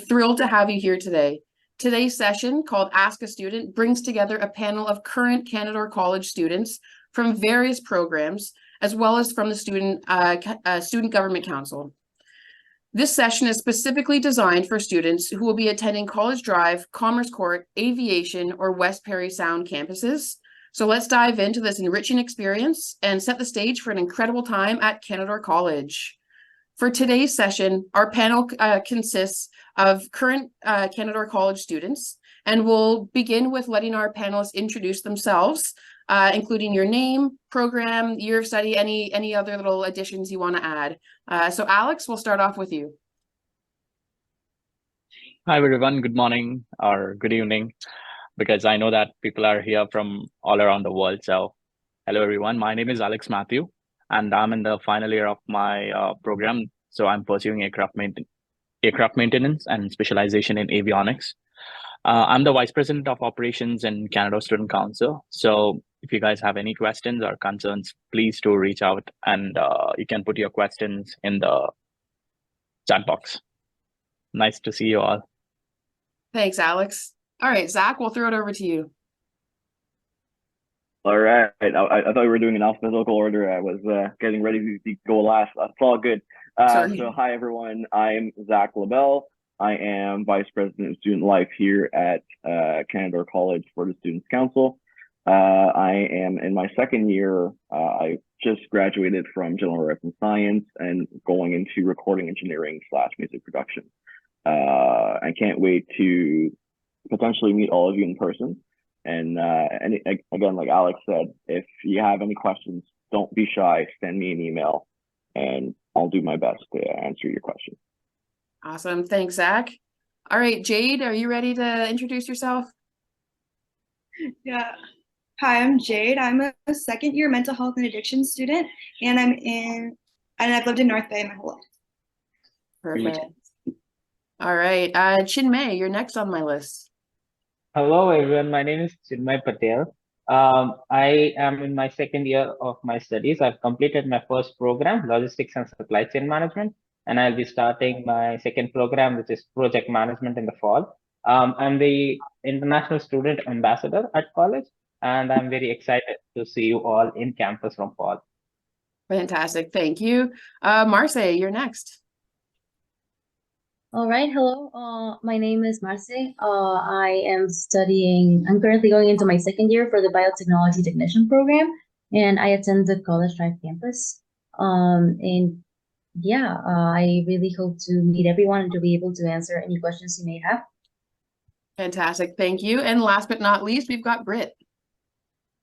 Thrilled to have you here today. Today's session, called Ask a Student, brings together a panel of current Canadore College students from various programs, as well as from the Student Government Council. This session is specifically designed for students who will be attending College Drive, Commerce Court, Aviation, or West Parry Sound campuses. So let's dive into this enriching experience and set the stage for an incredible time at Canadore College. For today's session, our panel consists of current Canadore College students, and we'll begin with letting our panelists introduce themselves, including your name, program, year of study, any other little additions you want to add. So Alex, we'll start off with you. Hi, everyone. Good morning or good evening, because I know that people are here from all around the world. So hello, everyone. My name is Alex Matthew, and I'm in the final year of my program. So I'm pursuing aircraft maintenance and specialization in avionics. I'm the Vice President of Operations in Canadore Student Council. So if you guys have any questions or concerns, please do reach out, and you can put your questions in the chat box. Nice to see you all. Thanks, Alex. All right, Zach, we'll throw it over to you. All right. I thought we were doing an alphabetical order. I was getting ready to go last. That's all good. So hi, everyone. I'm Zach LaBelle. I am Vice President of Student Life here at Canadore College for the Students Council. I am in my second year. I just graduated from General Arts and Science and going into recording engineering / music production. I can't wait to potentially meet all of you in person. And again, like Alex said, if you have any questions, don't be shy. Send me an email, and I'll do my best to answer your question. Awesome. Thanks, Zach. All right, Jade, are you ready to introduce yourself? Yeah. Hi, I'm Jade. I'm a second year mental health and addiction student, and I've lived in North Bay my whole life. Perfect. All right, Chinmay, you're next on my list. Hello, everyone. My name is Chinmay Patel. I am in my second year of my studies. I've completed my first program, Logistics and Supply Chain Management, and I'll be starting my second program, which is Project Management, in the fall. I'm the International Student Ambassador at college, and I'm very excited to see you all in campus from fall. Fantastic. Thank you. Marce, you're next. All right. Hello. My name is Marce. I'm currently going into my second year for the Biotechnology Technician program, and I attend the College Drive campus. I really hope to meet everyone and to be able to answer any questions you may have. Fantastic. Thank you. And last but not least, we've got Britt.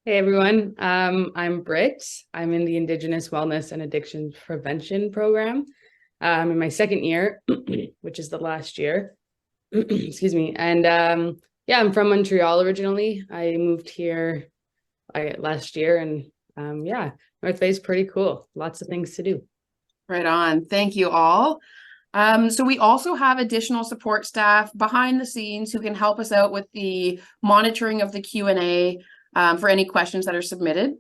Hey, everyone. I'm Britt. I'm in the Indigenous Wellness and Addiction Prevention program. I'm in my second year, which is the last year. Excuse me. And I'm from Montreal originally. I moved here last year, and North Bay is pretty cool. Lots of things to do. Right on. Thank you all. So we also have additional support staff behind the scenes who can help us out with the monitoring of the Q&A for any questions that are submitted.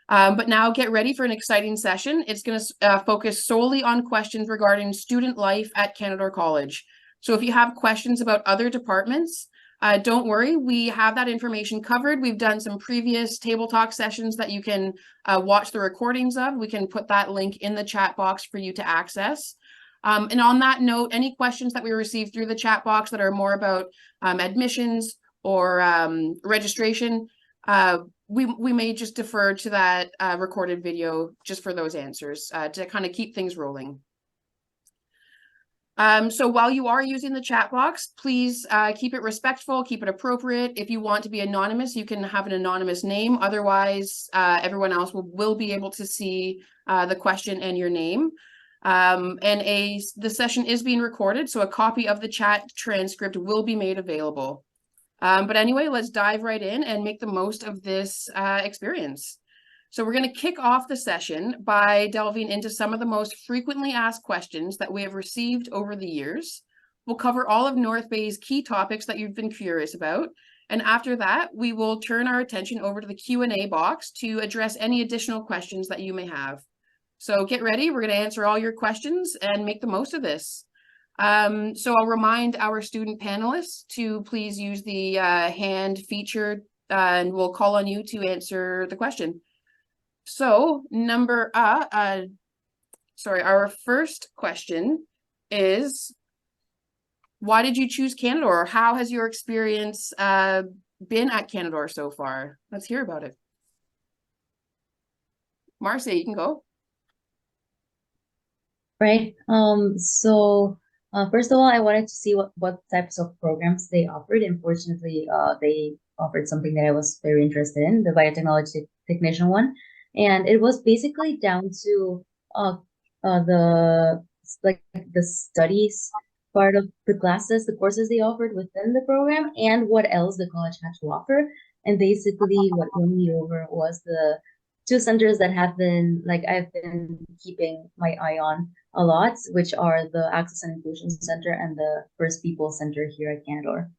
But now get ready for an exciting session. It's going to focus solely on questions regarding student life at Canadore College. So if you have questions about other departments, don't worry, we have that information covered. We've done some previous table talk sessions that you can watch the recordings of. We can put that link in the chat box for you to access. And on that note, any questions that we receive through the chat box that are more about admissions or registration, we may just defer to that recorded video just for those answers to kind of keep things rolling. So while you are using the chat box, please keep it respectful, keep it appropriate. If you want to be anonymous, you can have an anonymous name. Otherwise, everyone else will be able to see the question and your name. The session is being recorded, so a copy of the chat transcript will be made available. But anyway, let's dive right in and make the most of this experience. So we're going to kick off the session by delving into some of the most frequently asked questions that we have received over the years. We'll cover all of North Bay's key topics that you've been curious about. And after that, we will turn our attention over to the Q&A box to address any additional questions that you may have. So get ready. We're going to answer all your questions and make the most of this. So I'll remind our student panelists to please use the hand feature and we'll call on you to answer the question. So our first question is, why did you choose Canadore? How has your experience been at Canadore so far? Let's hear about it. Marcia, you can go. Right. So first of all, I wanted to see what types of programs they offered. And fortunately, they offered something that I was very interested in, the biotechnology technician one. And it was basically down to the studies part of the classes, the courses they offered within the program, and what else the college had to offer. And basically, what won me over was the two centers that I've been keeping my eye on a lot, which are the Access and Inclusion Center and the First People Center here at Canadore.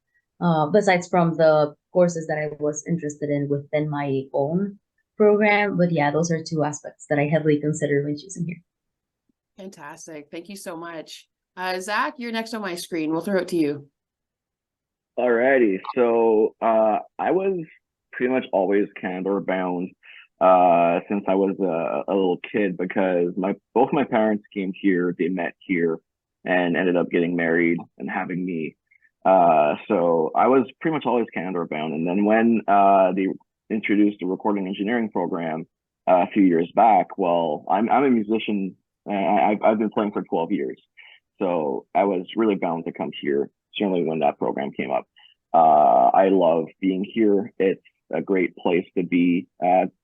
Besides from the courses that I was interested in within my own program, but yeah, those are two aspects that I heavily considered when choosing here. Fantastic. Thank you so much. Zach, you're next on my screen. We'll throw it to you. Alrighty. So I was pretty much always Canadore bound since I was a little kid, because both my parents came here, they met here, and ended up getting married and having me. So I was pretty much always Canadore bound. And then when they introduced the recording engineering program a few years back, well, I'm a musician. I've been playing for 12 years. So I was really bound to come here, certainly when that program came up. I love being here. It's a great place to be.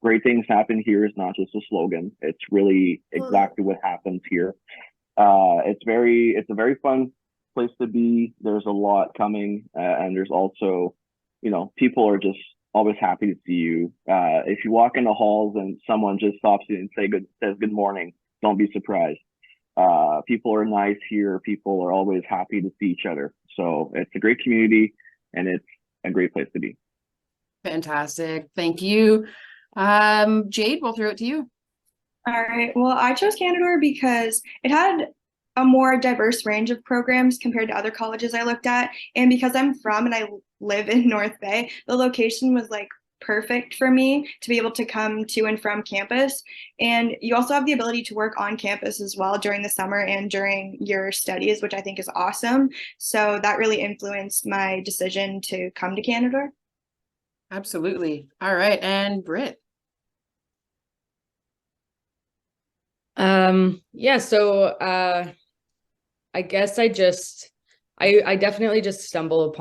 Great things happen here is not just a slogan. It's really exactly what happens here. It's a very fun place to be. There's a lot coming, and there's also, people are just always happy to see you. If you walk in the halls and someone just stops you and says good morning, don't be surprised. People are nice here. People are always happy to see each other. So it's a great community and it's a great place to be. Fantastic. Thank you. Jade, we'll throw it to you. All right. Well, I chose Canadore because it had a more diverse range of programs compared to other colleges I looked at. And because I'm from and I live in North Bay, the location was perfect for me to be able to come to and from campus. And you also have the ability to work on campus as well during the summer and during your studies, which I think is awesome. So that really influenced my decision to come to Canadore. Absolutely. All right. And Britt. Yeah, so I guess I definitely just stumbled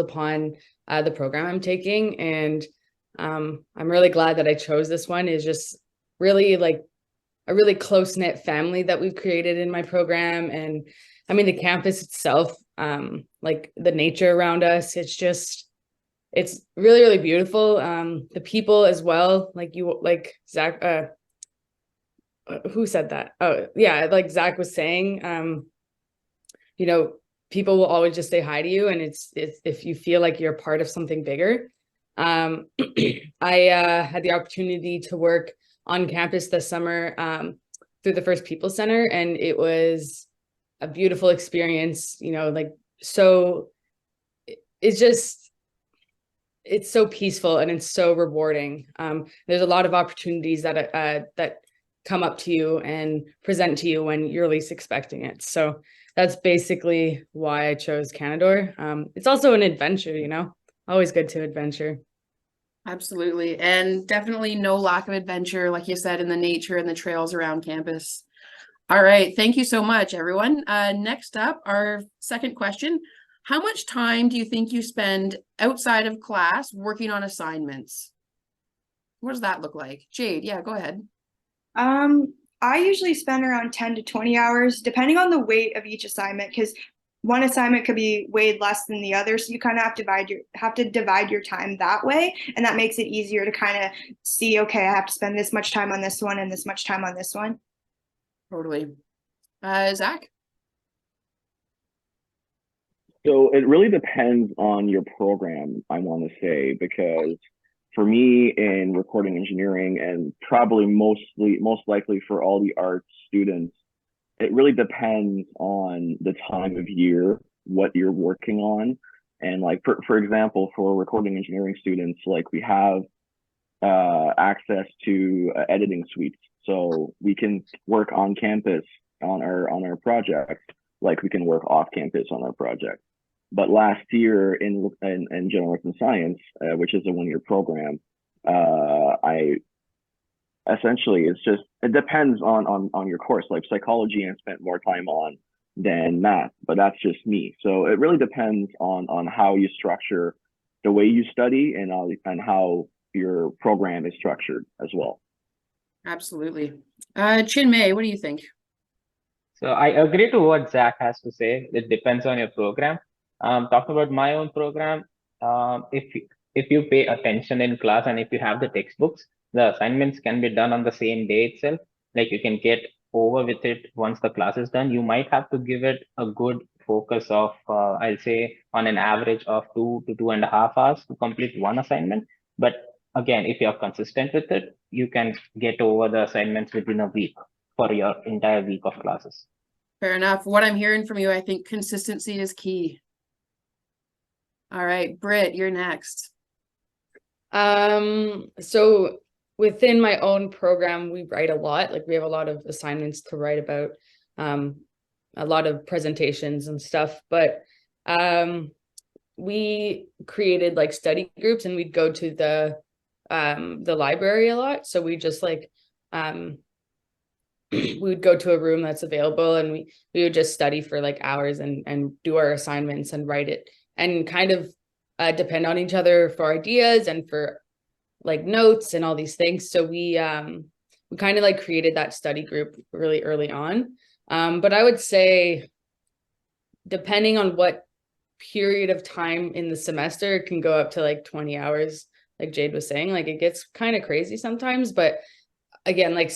upon the program I'm taking, and I'm really glad that I chose this one. Is just really a really close-knit family that we've created in my program. And I mean, the campus itself, the nature around us, it's really, really beautiful. The people as well, Zach, who said that? Oh yeah, like Zach was saying, people will always just say hi to you, and it's if you feel like you're part of something bigger. I had the opportunity to work on campus this summer through the First People Center, and it was a beautiful experience. So it's so peaceful and it's so rewarding. There's a lot of opportunities that come up to you and present to you when you're least expecting it. So that's basically why I chose Canadore. It's also an adventure, always good to adventure. Absolutely. And definitely no lack of adventure, like you said, in the nature and the trails around campus. All right. Thank you so much, everyone. Next up, our second question. How much time do you think you spend outside of class working on assignments? What does that look like? Jade, yeah, go ahead. I usually spend around 10 to 20 hours, depending on the weight of each assignment, because one assignment could be weighed less than the other. So you kind of have to divide your time that way. And that makes it easier to kind of see, okay, I have to spend this much time on this one and this much time on this one. Totally. Zach? So it really depends on your program, I want to say, because for me in recording engineering, and probably most likely for all the arts students, it really depends on the time of year, what you're working on. And like, for example, for recording engineering students, like we have access to editing suites. So we can work on campus on our project, like we can work off campus on our project. But last year in general arts and science, which is a 1-year program, I essentially it depends on your course. Like psychology, I spent more time on than math, but that's just me. So it really depends on how you structure the way you study and how your program is structured as well. Absolutely. Chinmay, what do you think? So I agree to what Zach has to say. It depends on your program. Talking about my own program, if you pay attention in class and if you have the textbooks, the assignments can be done on the same day itself. Like you can get over with it once the class is done. You might have to give it a good focus of, I'll say on an average of 2 to 2.5 hours to complete one assignment. But again, if you're consistent with it, you can get over the assignments within a week for your entire week of classes. Fair enough. What I'm hearing from you, I think consistency is key. All right, Britt, you're next. So within my own program, we write a lot. Like we have a lot of assignments to write about, a lot of presentations and stuff. But we created like study groups, and we'd go to the library a lot. So we just like we would go to a room that's available, and we would just study for like hours and do our assignments and write it, and kind of depend on each other for ideas and for like notes and all these things. So we kind of like created that study group really early on. But I would say, depending on what period of time in the semester, it can go up to like 20 hours, like Jade was saying. Like it gets kind of crazy sometimes, but again, like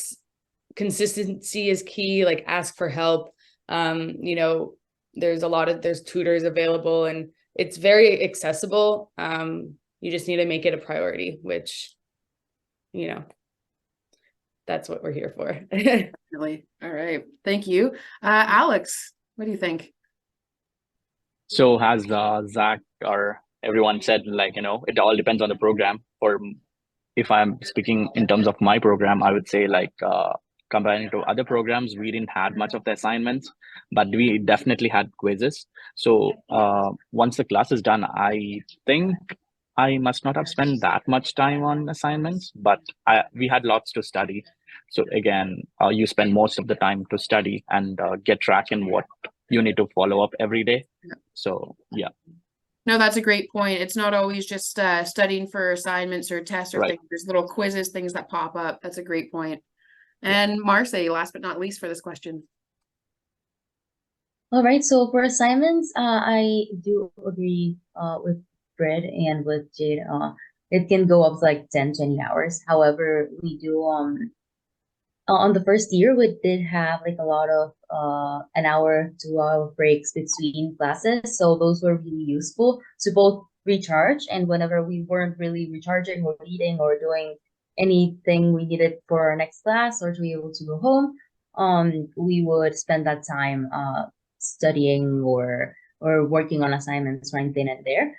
consistency is key. Like ask for help. You know, there's tutors available, and it's very accessible. You just need to make it a priority, which, you know, that's what we're here for. Really? All right. Thank you. Alex, what do you think? So as Zach or everyone said, like, you know, it all depends on the program. Or if I'm speaking in terms of my program, I would say like comparing to other programs, we didn't have much of the assignments, but we definitely had quizzes. So once the class is done, I think I must not have spent that much time on assignments, but we had lots to study. So again, you spend most of the time to study and get track in what you need to follow up every day. Yeah. So yeah. No, that's a great point. It's not always just studying for assignments or tests or things. There's little quizzes, things that pop up. That's a great point. And Marcy, last but not least for this question. All right, so for assignments, I do agree with Brett and with Jade. It can go up to like 10-20 hours. However, we do on the first year, we did have like a lot of 1 hour, 2 hour breaks between classes. So those were really useful to both recharge, and whenever we weren't really recharging or reading or doing anything we needed for our next class or to be able to go home, we would spend that time studying or working on assignments right then and there.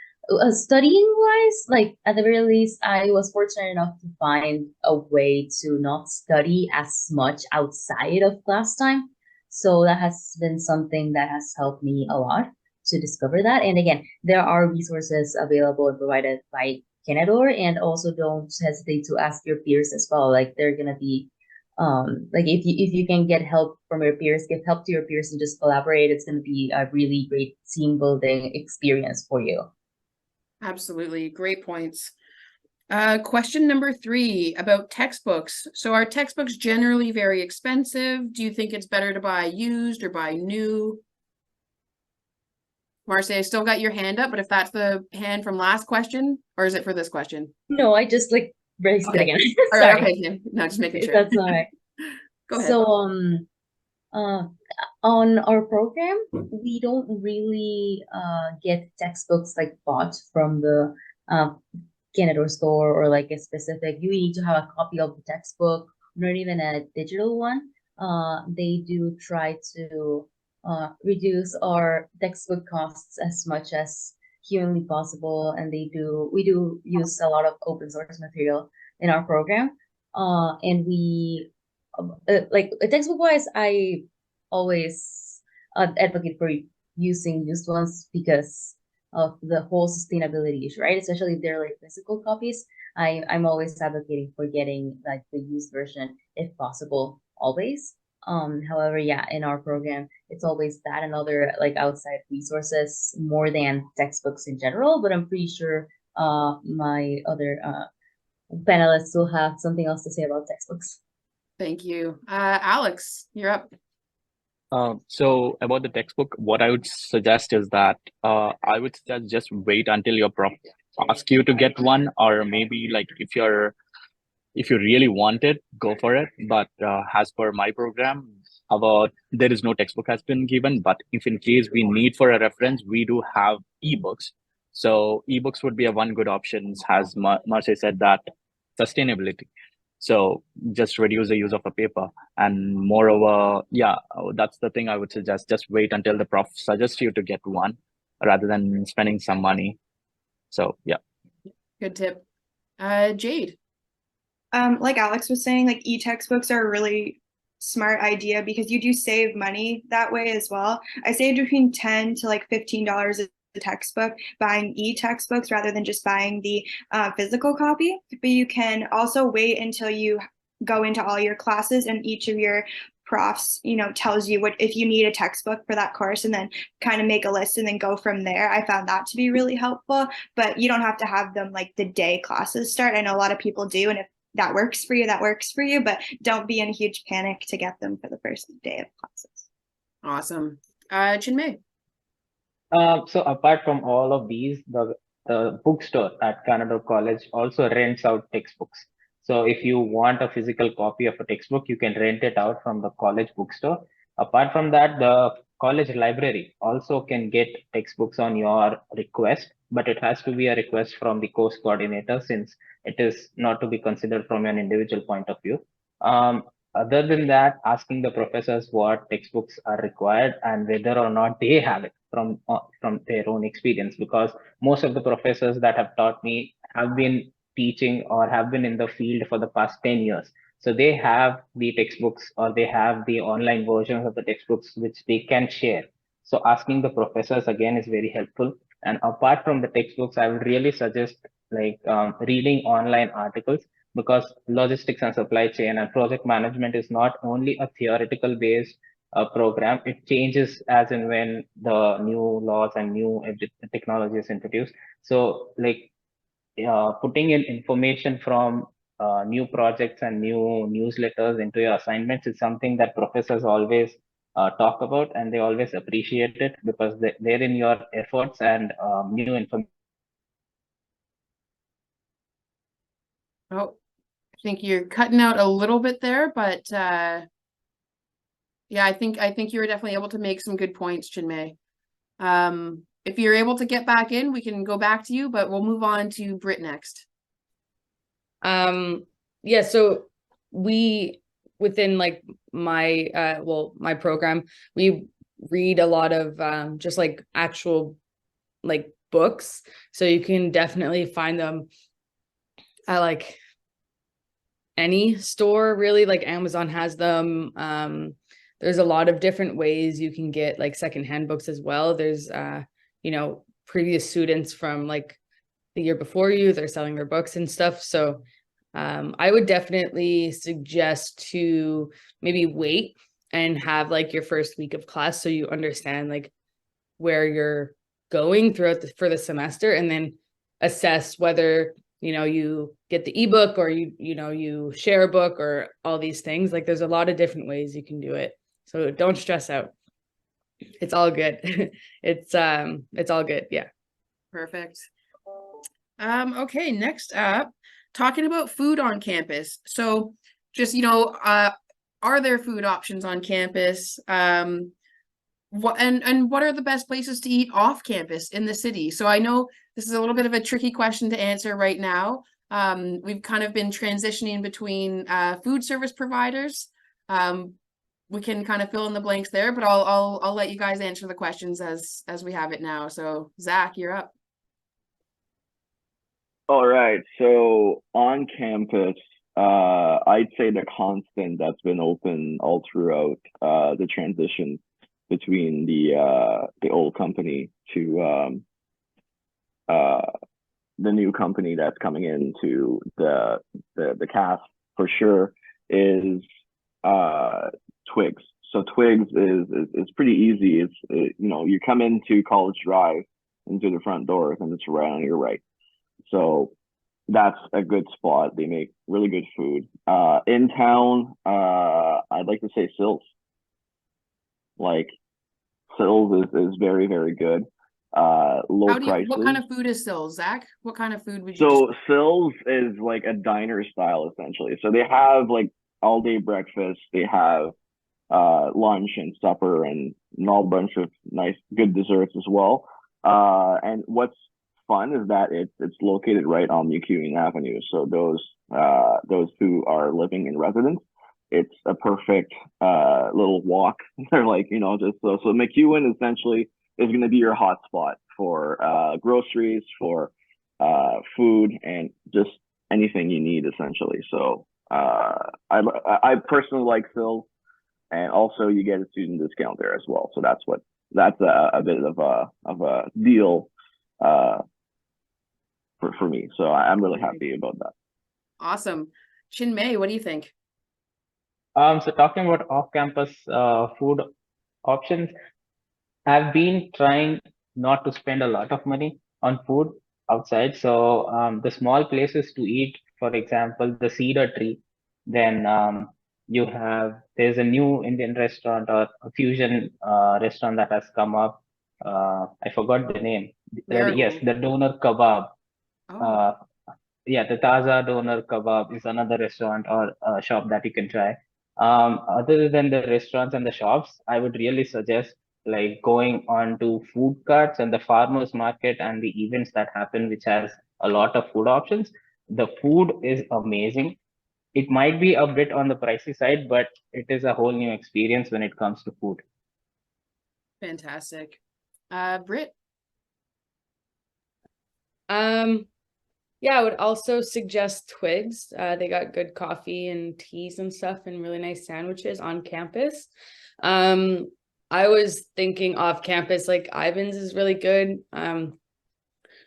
Studying wise, like at the very least, I was fortunate enough to find a way to not study as much outside of class time. So that has been something that has helped me a lot to discover that. And again, there are resources available and provided by Canadore, and also don't hesitate to ask your peers as well. Like they're gonna be like if you can get help from your peers, give help to your peers and just collaborate, it's gonna be a really great team building experience for you. Absolutely. Great points. Question number 3 about textbooks. So are textbooks generally very expensive? Do you think it's better to buy used or buy new? Marcy, I still got your hand up, but if that's the hand from last question, or is it for this question? No, I just like raised it again. All right, okay. No, just making sure. That's all right. Go ahead. So on our program, we don't really get textbooks like bought from the Canadore store or like a specific, you need to have a copy of the textbook, not even a digital one. they do try to reduce our textbook costs as much as humanly possible, and we do use a lot of open source material in our program. And we like textbook wise, I always advocate for using used ones because of the whole sustainability issue, right? Especially if they're like physical copies. I'm always advocating for getting like the used version if possible, always. However, yeah, in our program, it's always that and other like outside resources more than textbooks in general. But I'm pretty sure my other panelists will have something else to say about textbooks. Thank you. Alex, you're up. So about the textbook, what I would suggest is that I would suggest just wait until your prof asks you to get one, or maybe like if you really want it, go for it. But as per my program, there is no textbook has been given, but if in case we need for a reference, we do have ebooks. So ebooks would be a one good option, as Marcia said, that sustainability. So just reduce the use of a paper, and moreover, yeah, that's the thing I would suggest. Just wait until the prof suggests you to get one rather than spending some money. So yeah. Good tip. Jade. Like Alex was saying, like e-textbooks are a really smart idea because you do save money that way as well. I saved between $10 to like $15 a textbook buying e-textbooks rather than just buying the physical copy. But you can also wait until you go into all your classes and each of your profs, tells you what if you need a textbook for that course, and then kind of make a list and then go from there. I found that to be really helpful, but you don't have to have them like the day classes start. I know a lot of people do, and if that works for you, that works for you, but don't be in a huge panic to get them for the first day of classes. Awesome. Chinmay. So apart from all of these, the bookstore at Canada College also rents out textbooks. So if you want a physical copy of a textbook, you can rent it out from the college bookstore. Apart from that, the college library also can get textbooks on your request, but it has to be a request from the course coordinator since it is not to be considered from an individual point of view. Other than that, asking the professors what textbooks are required and whether or not they have it from their own experience, because most of the professors that have taught me have been teaching or have been in the field for the past 10 years. So they have the textbooks or they have the online versions of the textbooks which they can share. So asking the professors again is very helpful. And apart from the textbooks, I would really suggest like reading online articles, because logistics and supply chain and project management is not only a theoretical based program. It changes as and when the new laws and new technology is introduced. So like putting in information from new projects and new newsletters into your assignments is something that professors always talk about, and they always appreciate it because they're in your efforts and new information. Oh, I think you're cutting out a little bit there, but yeah, I think you were definitely able to make some good points, Chinmay. If you're able to get back in, we can go back to you, but we'll move on to Britt next. Yeah, so we within like my my program, we read a lot of just like actual like books, so you can definitely find them at like any store, really. Like Amazon has them. There's a lot of different ways you can get like secondhand books as well. There's previous students from like the year before you, they're selling their books and stuff. So I would definitely suggest to maybe wait and have like your first week of class so you understand like where you're going throughout for the semester, and then assess whether you get the ebook or you share a book or all these things. Like there's a lot of different ways you can do it, so don't stress out. It's all good. It's all good. Yeah. Perfect. Okay, next up, talking about food on campus. So just are there food options on campus? What are the best places to eat off campus in the city? So I know this is a little bit of a tricky question to answer right now. We've kind of been transitioning between food service providers. we can kind of fill in the blanks there, but I'll let you guys answer the questions as we have it now. So Zach, you're up. All right. So on campus, I'd say the constant that's been open all throughout the transition between the old company to the new company that's coming into the cast for sure is Twigs. So Twigs is pretty easy. You know, you come into College Drive into the front doors and it's right on your right. So that's a good spot. They make really good food. In town, I'd like to say Sills. Like Sills is very, very good. Low prices. What kind of food is Sills, Zach? What kind of food would you So Sills is like a diner style essentially. So they have like all day breakfast, they have lunch and supper and all bunch of nice good desserts as well. And what's fun is that it's located right on MacEwan Avenue. So those who are living in residence, it's a perfect little walk. They're like, you know, just so MacEwan essentially is going to be your hotspot for groceries, for food, and just anything you need essentially. So I personally like Sills, and also you get a student discount there as well. So that's a bit of a deal for me. So I'm really happy about that. Awesome. Chinmay, what do you think? So talking about off-campus food options, I've been trying not to spend a lot of money on food outside. So the small places to eat, for example, the Cedar Tree, then there's a new Indian restaurant or a fusion restaurant that has come up. I forgot the name. Yes, the Doner Kebab. Oh. Yeah, the Taza Doner Kebab is another restaurant or shop that you can try. Other than the restaurants and the shops, I would really suggest like going on to food carts and the farmers market and the events that happen, which has a lot of food options. The food is amazing. It might be a bit on the pricey side, but it is a whole new experience when it comes to food. Fantastic. Britt? Yeah, I would also suggest Twigs. They got good coffee and teas and stuff and really nice sandwiches on campus. I was thinking off campus, like Ivan's is really good.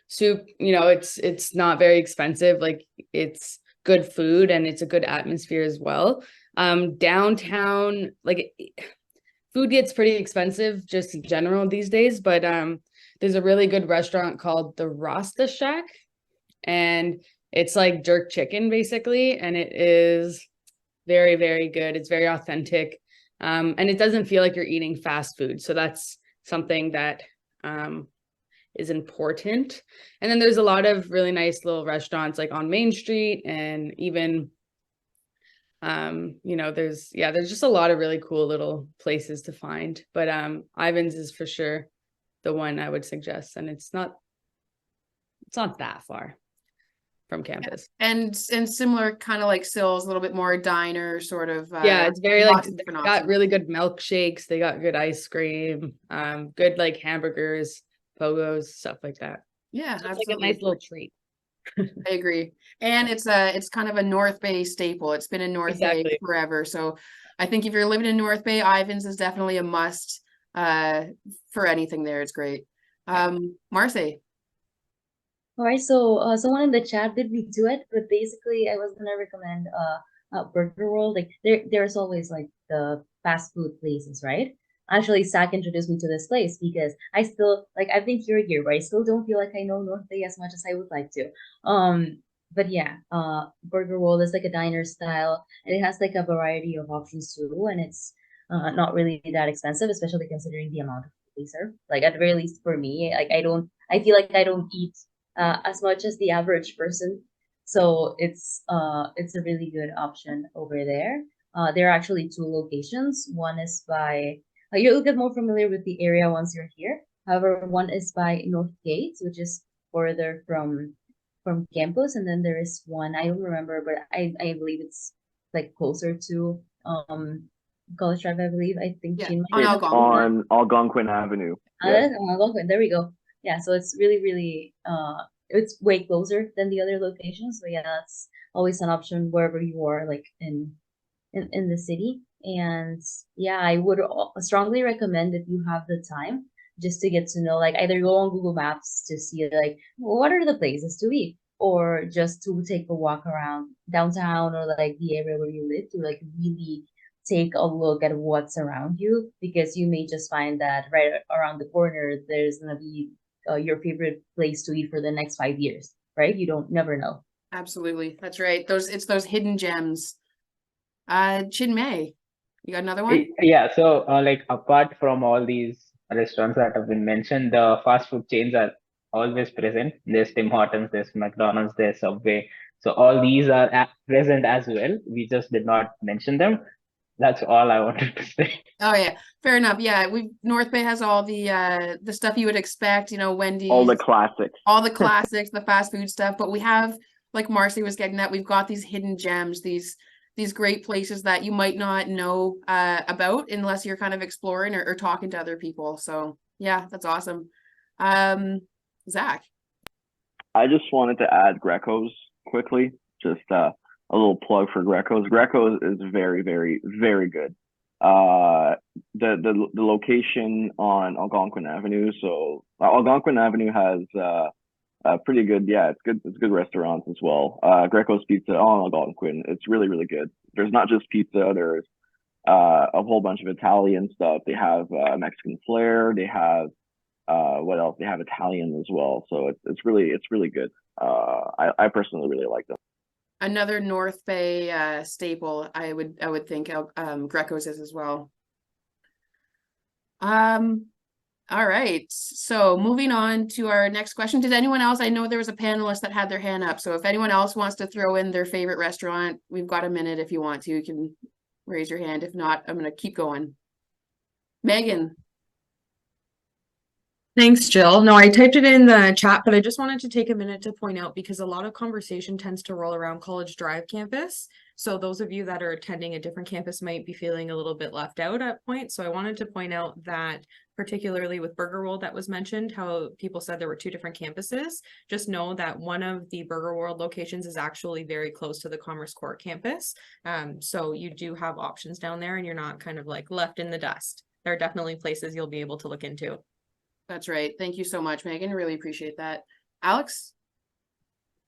Soup, you know, it's not very expensive. Like it's good food and it's a good atmosphere as well. Downtown, like food gets pretty expensive just in general these days, but there's a really good restaurant called the Rasta Shack, and it's like jerk chicken basically, and it is very, very good. It's very authentic, and it doesn't feel like you're eating fast food. So that's something that is important. And then there's a lot of really nice little restaurants like on Main Street, and even you know, there's just a lot of really cool little places to find. But Ivan's is for sure the one I would suggest, and it's not that far from campus. And similar kind of like Sills, a little bit more diner sort of. Yeah, it's very like they got really good milkshakes. They got good ice cream, good like hamburgers, pogos, stuff like that. Yeah, so it's like a nice little treat. I agree. And it's kind of a North Bay staple. It's been in North Bay forever. So I think if you're living in North Bay, Ivan's is definitely a must for anything there. It's great. Marcy. All right, so someone in the chat did me do it, but basically I was gonna recommend Burger World. Like there's always like the fast food places, right? Actually, Zach introduced me to this place because I still like I've been here a year, but I still don't feel like I know North Bay as much as I would like to. But yeah, Burger World is like a diner style, and it has like a variety of options too, and it's not really that expensive, especially considering the amount of food they serve. Like at the very least for me, like I feel like I don't eat as much as the average person. So it's a really good option over there. There are actually two locations. One is by, you'll get more familiar with the area once you're here. However, one is by North Gate, which is further from campus. And then there is one, I don't remember, but I believe it's like closer to College Drive, I believe. I think Yeah, Chiang on Mai. It's Algonquin. on Algonquin Avenue. Ah, Yeah. that's on Algonquin. There we go. Yeah, so it's really it's way closer than the other locations. So yeah, that's always an option wherever you are, like in the city. And yeah, I would strongly recommend if you have the time just to get to know, like either go on Google Maps to see like what are the places to eat, or just to take a walk around downtown or like the area where you live to like really take a look at what's around you, because you may just find that right around the corner there's gonna be your favorite place to eat for the next 5 years, right? You don't never know. Absolutely. That's right. It's those hidden gems. Chinmay, you got another one? Yeah, so like apart from all these restaurants that have been mentioned, the fast food chains are always present. There's Tim Hortons, there's McDonald's, there's Subway. So all these are present as well. We just did not mention them. That's all I wanted to say. Oh yeah, fair enough. Yeah, North Bay has all the stuff you would expect, you know, Wendy's, All the classics. all the classics, the fast food stuff, but we have, like Marcy was getting at, we've got these hidden gems, these great places that you might not know about unless you're kind of exploring or talking to other people. So yeah, that's awesome. Zach. I just wanted to add Greco's quickly. Just a little plug for Greco's. Greco's is very, very, very good. The location on Algonquin Avenue. So Algonquin Avenue has pretty good. Yeah, it's good. It's good restaurants as well. Greco's Pizza on Algonquin. It's really, really good. There's not just pizza. There's a whole bunch of Italian stuff. They have Mexican flair. They have what else? They have Italian as well. So it's really good. I personally really like them. Another North Bay staple, I would think Greco's is as well. All right, so moving on to our next question. Did anyone else? I know there was a panelist that had their hand up. So if anyone else wants to throw in their favorite restaurant, we've got a minute. If you want to, you can raise your hand. If not, I'm gonna keep going. Megan. Thanks, Jill. No, I typed it in the chat, but I just wanted to take a minute to point out, because a lot of conversation tends to roll around College Drive campus. So those of you that are attending a different campus might be feeling a little bit left out at points. So I wanted to point out that, particularly with Burger World that was mentioned, how people said there were two different campuses. Just know that one of the Burger World locations is actually very close to the Commerce Court campus. So you do have options down there and you're not kind of like left in the dust. There are definitely places you'll be able to look into. That's right. Thank you so much, Megan. Really appreciate that. Alex?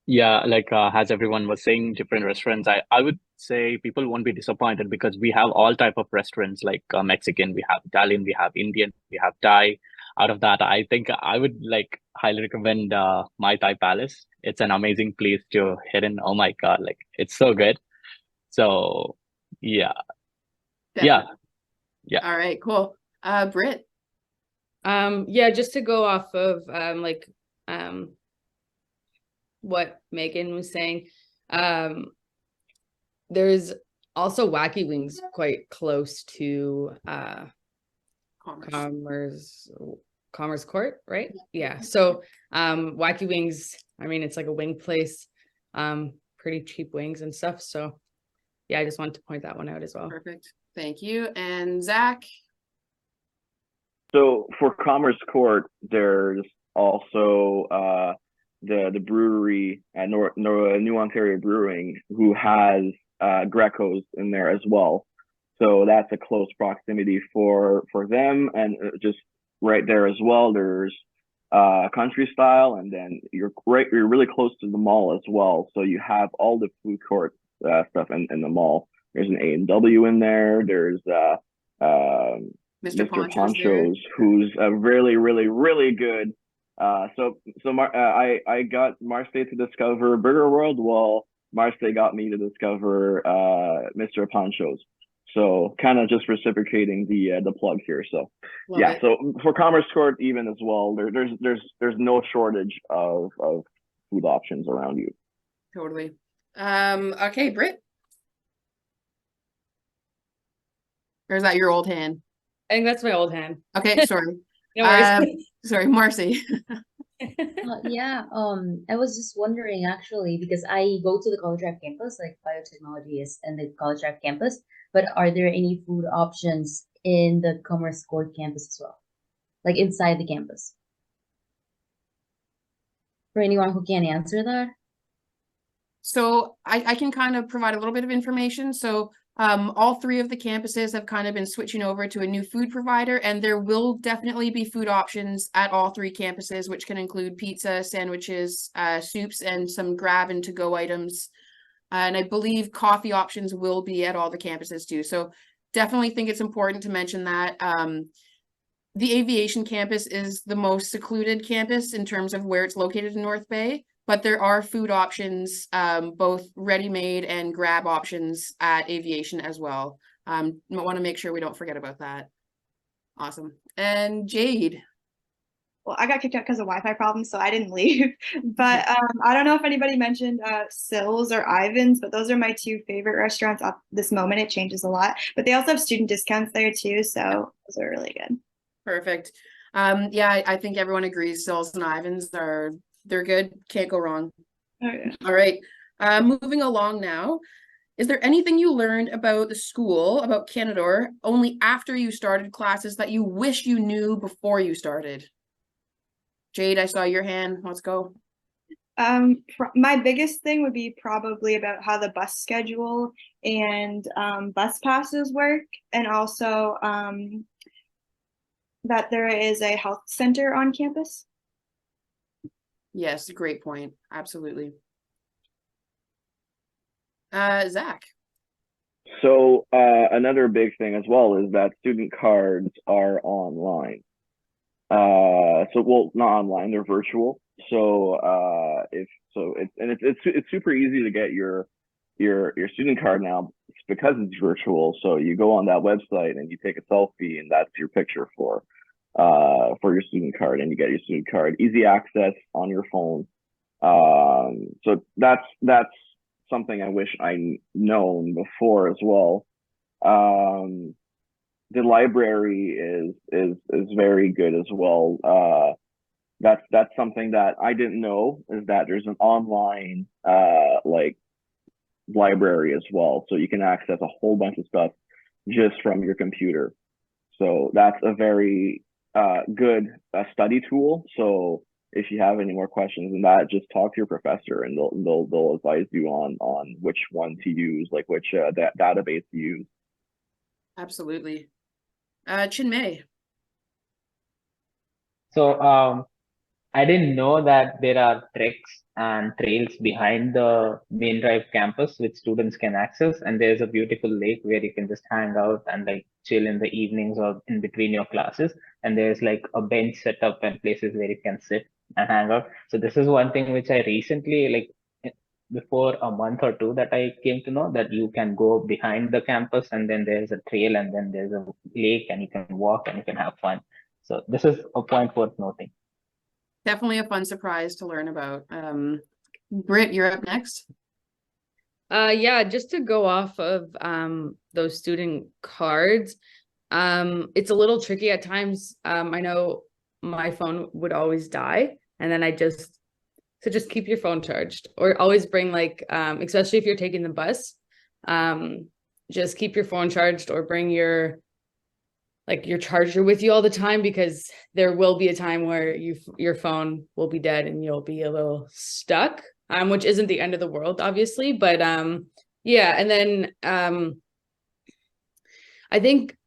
Yeah, like as everyone was saying, different restaurants. I would say people won't be disappointed because we have all type of restaurants, like Mexican, we have Italian, we have Indian, we have Thai. Out of that, I think I would like highly recommend My Thai Palace. It's an amazing place to hit in. Oh my God, like it's so good. So yeah, Definitely. yeah. All right, cool. Britt? Yeah, just to go off of what Megan was saying, there's also Wacky Wings quite close to Commerce Court, right? Yeah. So Wacky Wings, I mean, it's like a wing place, pretty cheap wings and stuff. So yeah, I just wanted to point that one out as well. Perfect. Thank you. And Zach? So for Commerce Court, there's also the brewery at New Ontario Brewing, who has Greco's in there as well. So that's a close proximity for them, and just right there as well. There's Country Style, and then you're really close to the mall as well. So you have all the food court stuff in the mall. There's an A&W in there. There's Mr. Poncho's, who's a really, really, really good. So I got Marce to discover Burger World, while Marce got me to discover Mr. Poncho's. So kind of just reciprocating the plug here. So yeah, so for Commerce Court even as well, there's no shortage of food options around you. Totally. Okay, Britt? Or is that your old hand? I think that's my old hand. Okay, sorry. No worries. Sorry, Marcy. Yeah, I was just wondering actually, because I go to the College Drive campus, like biotechnology is in the College Drive campus. but are there any food options in the Commerce Court campus as well? Like inside the campus? For anyone who can answer that? So I can kind of provide a little bit of information. So all three of the campuses have kind of been switching over to a new food provider, and there will definitely be food options at all three campuses, which can include pizza, sandwiches, soups, and some grab and to go items. And I believe coffee options will be at all the campuses too. So definitely think it's important to mention that. The aviation campus is the most secluded campus in terms of where it's located in North Bay, but there are food options, both ready-made and grab options at aviation as well. I want to make sure we don't forget about that. Awesome. And Jade. Well, I got kicked out because of Wi-Fi problems, so I didn't leave. But I don't know if anybody mentioned Sills or Ivan's, but those are my two favorite restaurants at this moment. It changes a lot, but they also have student discounts there too, so those are really good. Perfect. Yeah, I think everyone agrees Sills and Ivan's they're good. Can't go wrong. Oh, yeah. All right. Moving along now. Is there anything you learned about the school, about Canadore, only after you started classes that you wish you knew before you started? Jade, I saw your hand. Let's go. My biggest thing would be probably about how the bus schedule and bus passes work, and also that there is a health center on campus. Yes, great point. Absolutely. Zach. So another big thing as well is that student cards are online. Well, not online, they're virtual. So it's super easy to get your student card now because it's virtual. So you go on that website and you take a selfie, and that's your picture for your student card, and you get your student card. Easy access on your phone. So that's something I wish I'd known before as well. The library is very good as well. That's something that I didn't know, is that there's an online like library as well, so you can access a whole bunch of stuff just from your computer. So that's a very good study tool. So if you have any more questions than that, just talk to your professor, and they'll advise you on which one to use, like which database to use. Absolutely. Chinmay. So I didn't know that there are treks and trails behind the main drive campus which students can access, and there's a beautiful lake where you can just hang out and like chill in the evenings or in between your classes, and there's like a bench set up and places where you can sit and hang out. So this is one thing which I recently, like before a month or two, that I came to know, that you can go behind the campus and then there's a trail and then there's a lake and you can walk and you can have fun. So this is a point worth noting. Definitely a fun surprise to learn about. Britt, you're up next. Yeah, just to go off of those student cards, it's a little tricky at times. I know my phone would always die, and then just keep your phone charged, or always bring like especially if you're taking the bus, just keep your phone charged, or bring your charger with you all the time, because there will be a time where your phone will be dead and you'll be a little stuck, which isn't the end of the world, obviously, but yeah. And then I think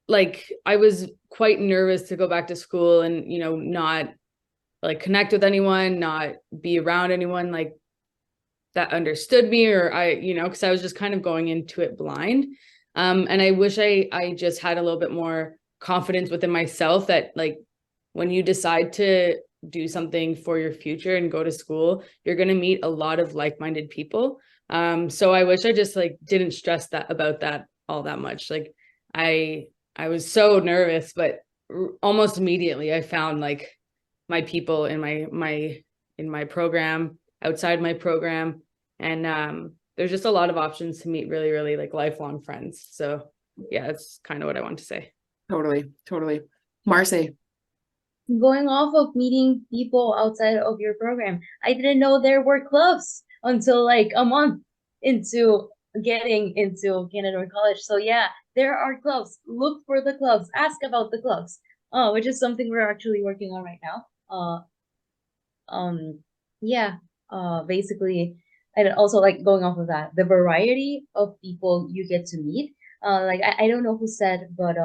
like I was quite nervous to go back to school and not like connect with anyone, not be around anyone like that understood me, or because I was just kind of going into it blind. And I wish I just had a little bit more confidence within myself that like when you decide to do something for your future and go to school, you're going to meet a lot of like-minded people. So I wish I just like didn't stress about that all that much. Like I was so nervous, but almost immediately I found like my people in my program, outside my program, and there's just a lot of options to meet really, really like lifelong friends. So yeah, that's kind of what I want to say. Totally. Marcy. Going off of meeting people outside of your program, I didn't know there were clubs until like a month into getting into Canadore College. So yeah, there are clubs. Look for the clubs. Ask about the clubs. Which is something we're actually working on right now. Yeah. Basically, and also like going off of that, the variety of people you get to meet. Like I don't know who said, but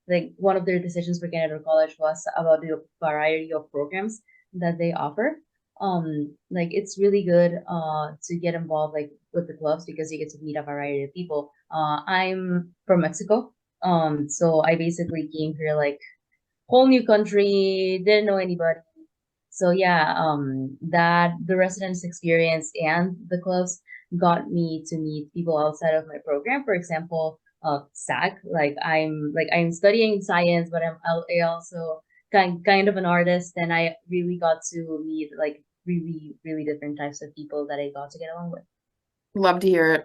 like one of their decisions for Canadore College was about the variety of programs that they offer. Like it's really good to get involved like with the clubs because you get to meet a variety of people. I'm from Mexico, so I basically came here like whole new country, didn't know anybody. So yeah, that the residence experience and the clubs got me to meet people outside of my program. For example, SAC, I'm studying science, but I also kind of an artist, and I really got to meet like really different types of people that I got to get along with. Love to hear it.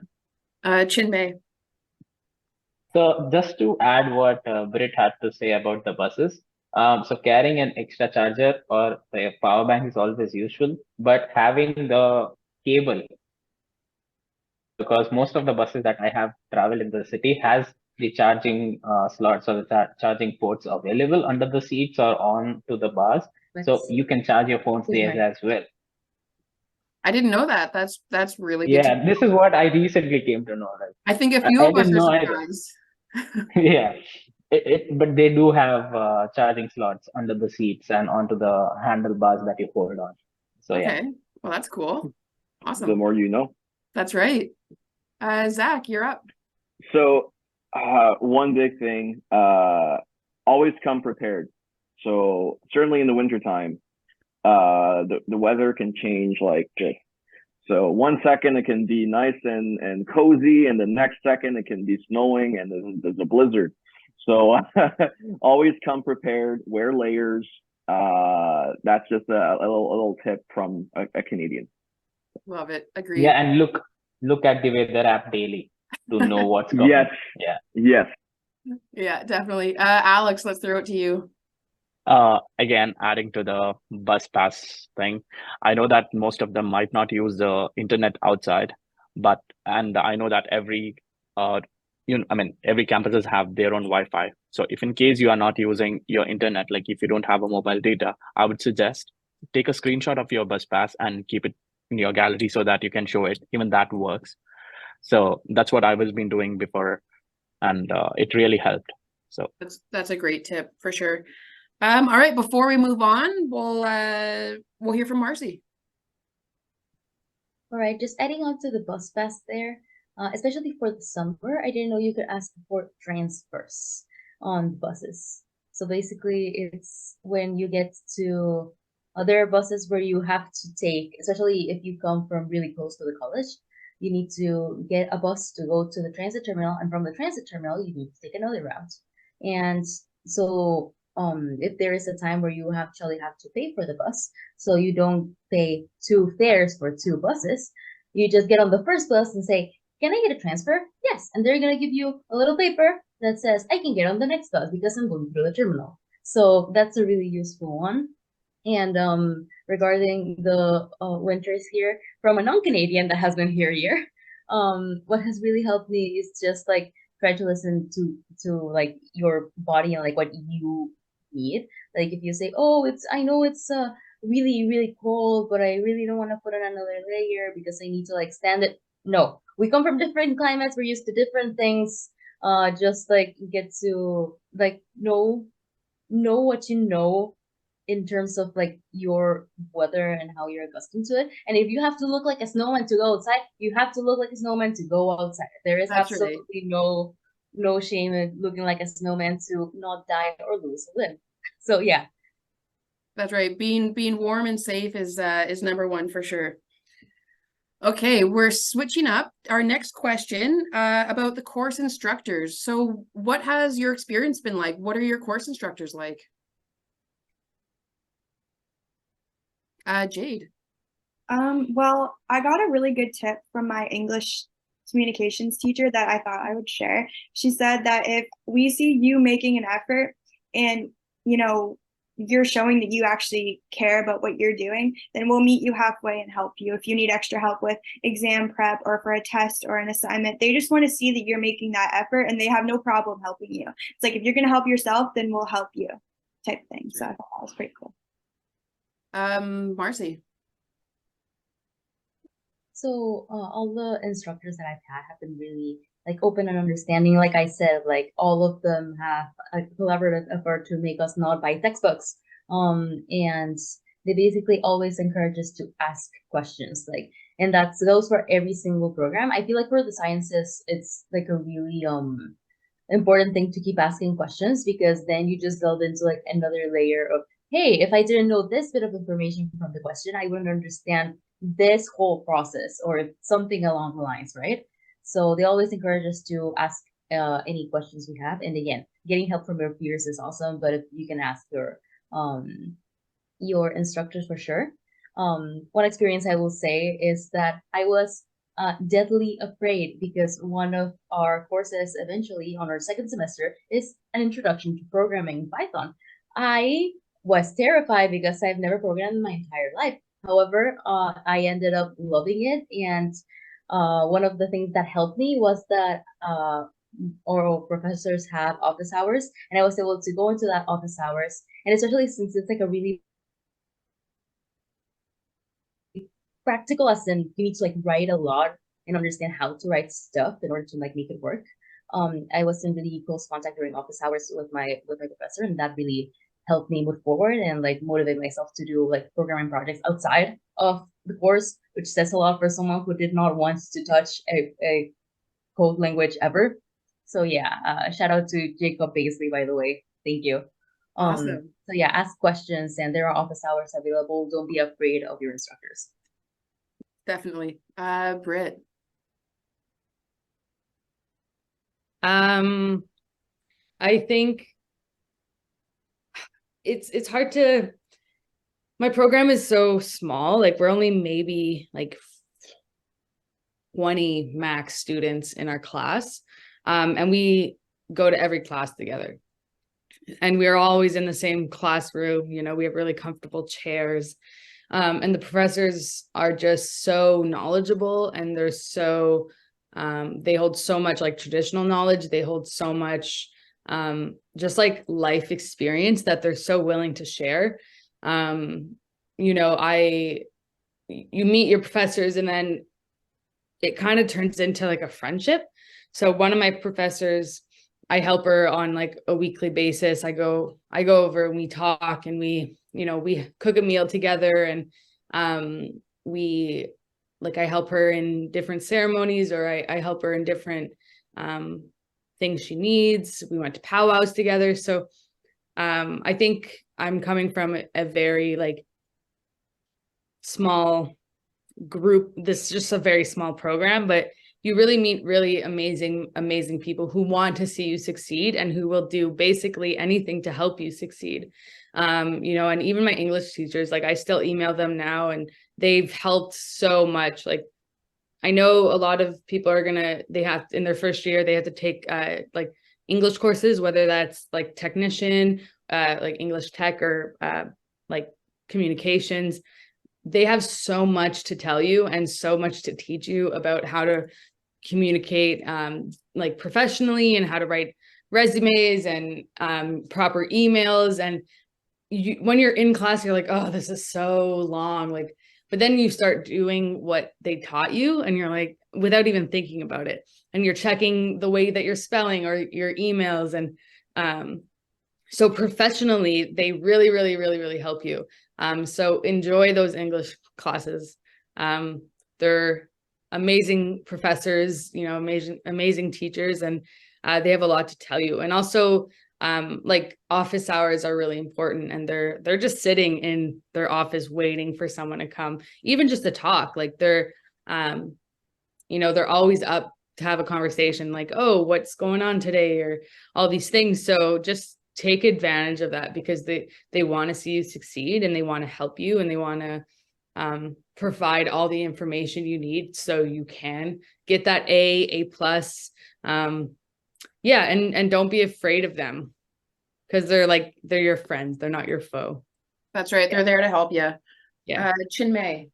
Chinmay. So just to add what Britt had to say about the buses, so carrying an extra charger or a power bank is always useful, but having the cable, because most of the buses that I have traveled in the city has the charging slots or the charging ports available under the seats or on to the bars, so you can charge your phones there as well. I didn't know that. That's really good. Yeah, this is what I recently came to know. Right? I think a few of us are surprised. Yeah. But they do have charging slots under the seats and onto the handlebars that you hold on. So okay. Yeah. Well, that's cool. Awesome. The more you know. That's right. Zach, you're up. So one big thing, always come prepared. So certainly in the wintertime, the weather can change like this. So 1 second it can be nice and cozy, and the next second it can be snowing and there's a blizzard. So always come prepared, wear layers. That's just a little tip from a Canadian. Love it. Agree. Yeah, and look at the weather app daily to know what's going. Yes. Yeah. Yes. Yeah, definitely. Alex, let's throw it to you. Again, adding to the bus pass thing, I know that most of them might not use the internet outside, and I know that every campuses have their own Wi-Fi. So if in case you are not using your internet, like if you don't have a mobile data, I would suggest take a screenshot of your bus pass and keep it in your gallery so that you can show it. Even that works. So that's what I was been doing before, and it really helped. So that's a great tip for sure. All right, before we move on, we'll hear from Marcy. All right, just adding on to the bus pass there, especially for the summer, I didn't know you could ask for transfers on buses. So basically, it's when you get to other buses where you have to take, especially if you come from really close to the college, you need to get a bus to go to the transit terminal, and from the transit terminal, you need to take another route. And so if there is a time where you actually have to pay for the bus, so you don't pay 2 fares for 2 buses, you just get on the first bus and say, can I get a transfer? Yes. And they're going to give you a little paper that says, I can get on the next bus because I'm going through the terminal. So that's a really useful one. And regarding the winters here, from a non-Canadian that has been here a year, what has really helped me is just like try to listen to like your body and like what you need. Like if you say, oh, I know it's really cold, but I really don't want to put on another layer because I need to like stand it. No, we come from different climates, we're used to different things. Just like get to like know what you know in terms of like your weather and how you're accustomed to it. And if you have to look like a snowman to go outside, you have to look like a snowman to go outside. There is absolutely no shame in looking like a snowman to not die or lose a limb. So yeah. That's right. Being warm and safe is number one for sure. Okay, we're switching up. Our next question about the course instructors. So what has your experience been like? What are your course instructors like? Jade. Well, I got a really good tip from my English communications teacher that I thought I would share. She said that if we see you making an effort and, you know, you're showing that you actually care about what you're doing, then we'll meet you halfway and help you. If you need extra help with exam prep or for a test or an assignment, they just want to see that you're making that effort and they have no problem helping you. It's like, if you're going to help yourself, then we'll help you type thing. So I thought that was pretty cool. Marcy. So all the instructors that I've had have been really like open and understanding. Like I said, like all of them have a collaborative effort to make us not buy textbooks. And they basically always encourage us to ask questions. Like, and that goes for every single program. I feel like for the sciences, it's like a really important thing to keep asking questions, because then you just delve into like another layer of, hey, if I didn't know this bit of information from the question, I wouldn't understand this whole process or something along the lines, right? So they always encourage us to ask any questions we have. And again, getting help from your peers is awesome, but if you can ask your instructors for sure. One experience I will say is that I was deadly afraid, because one of our courses eventually on our second semester is an introduction to programming in Python. I was terrified because I've never programmed in my entire life. However, I ended up loving it, and one of the things that helped me was that oral professors have office hours, and I was able to go into that office hours, and especially since it's like a really practical, as in you need to like write a lot and understand how to write stuff in order to like make it work. I was in really close contact during office hours with my professor, and that really helped me move forward and like motivate myself to do like programming projects outside of the course, which says a lot for someone who did not want to touch a code language ever. So yeah, shout out to Jacob Paisley, by the way. Thank you. Awesome. So yeah, ask questions, and there are office hours available. Don't be afraid of your instructors. Definitely. Britt. I think it's hard to, my program is so small, like we're only maybe like 20 max students in our class. And we go to every class together. And we're always in the same classroom, you know, we have really comfortable chairs. And the professors are just so knowledgeable, and they're so, they hold so much like traditional knowledge. They hold so much just like life experience that they're so willing to share. You know, you meet your professors, and then it kind of turns into like a friendship. So one of my professors, I help her on like a weekly basis. I go over and we talk, and we cook a meal together, and I help her in different ceremonies, or I help her in different things she needs. We went to powwows together. So I think I'm coming from a very like small group. This is just a very small program, but you really meet really amazing people who want to see you succeed and who will do basically anything to help you succeed. You know, and even my English teachers, like I still email them now, and they've helped so much. Like I know a lot of people they have in their first year, they have to take like English courses, whether that's like technician, like English tech, or like communications. They have so much to tell you and so much to teach you about how to communicate like professionally, and how to write resumes and proper emails. And when you're in class, you're like, oh, this is so long. Like, but then you start doing what they taught you, and you're like, without even thinking about it, and you're checking the way that you're spelling or your emails. And so professionally, they really help you. So enjoy those English classes. They're amazing professors, you know, amazing teachers, and they have a lot to tell you. And also, like office hours are really important, and they're just sitting in their office waiting for someone to come, even just to talk. Like they're you know, they're always up to have a conversation, like, oh, what's going on today, or all these things. So just take advantage of that, because they want to see you succeed, and they want to help you, and they want to provide all the information you need so you can get that A+. Yeah, and don't be afraid of them, because they're your friends. They're not your foe. That's right. They're there to help you. Yeah. Chinmay.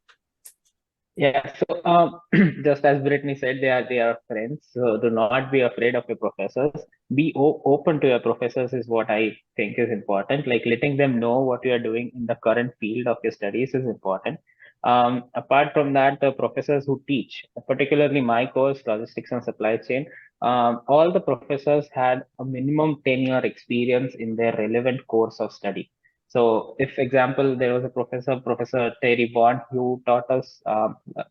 Yeah, so just as Brittany said, they are friends. So do not be afraid of your professors. Be open to your professors is what I think is important. Like letting them know what you are doing in the current field of your studies is important. Apart from that, the professors who teach, particularly my course, logistics and supply chain, all the professors had a minimum 10-year experience in their relevant course of study. So if example, there was a Professor Terry Bond, who taught us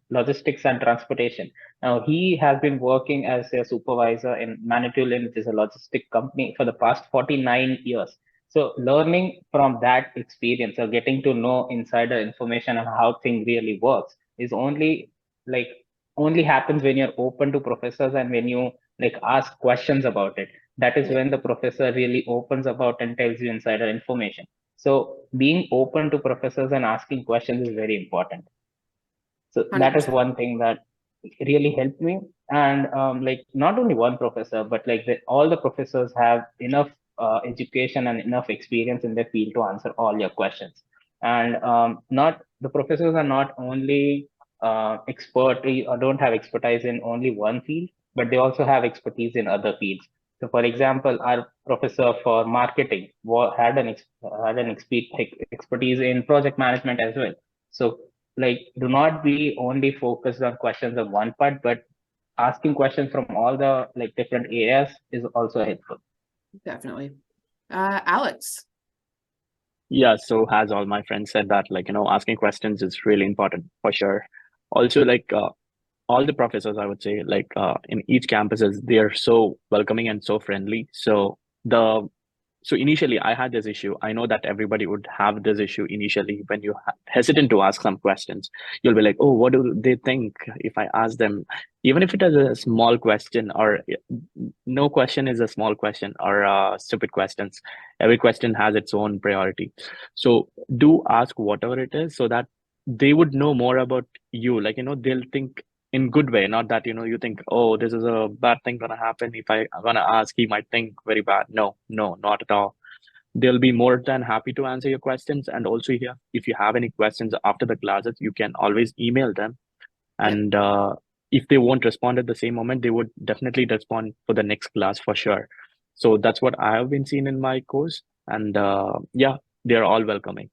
logistics and transportation. Now he has been working as a supervisor in Manitoulin, which is a logistic company, for the past 49 years. So learning from that experience or getting to know insider information on how things really works is only happens when you're open to professors and when you ask questions about it. That is when the professor really opens about and tells you insider information. So being open to professors and asking questions is very important. So 100%. that is one thing that really helped me. And not only one professor, but all the professors have enough education and enough experience in their field to answer all your questions. And not the professors are not only expert or don't have expertise in only one field, but they also have expertise in other fields. So, for example, our professor for marketing had an expertise in project management as well. So, do not be only focused on questions of one part, but asking questions from all the different areas is also helpful. Definitely. Alex. Yeah, so as all my friends said that, asking questions is really important for sure. Also, all the professors, I would say, in each campuses, they are so welcoming and so friendly. So initially I had this issue. I know that everybody would have this issue initially when you hesitant to ask some questions. You'll be like, oh, what do they think if I ask them? Even if it is a small question, or no question is a small question or stupid questions. Every question has its own priority. So do ask whatever it is so that they would know more about you. They'll think in good way, not that you think, oh, this is a bad thing gonna happen if I'm gonna ask, he might think very bad. No, not at all. They'll be more than happy to answer your questions. And also here, if you have any questions after the classes, you can always email them. And if they won't respond at the same moment, they would definitely respond for the next class for sure. So that's what I have been seeing in my course. And yeah, they're all welcoming.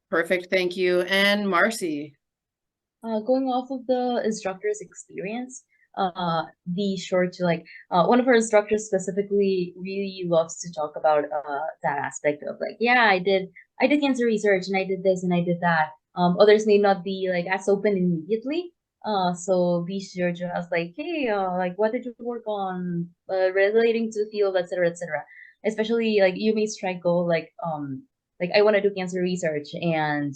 Perfect, thank you. And Marcy. Going off of the instructor's experience, be sure to one of our instructors specifically really loves to talk about that aspect of yeah, I did cancer research and I did this and I did that. Others may not be as open immediately. So be sure to ask hey, what did you work on relating to the field, etc., etc. Especially you may strike gold I want to do cancer research, and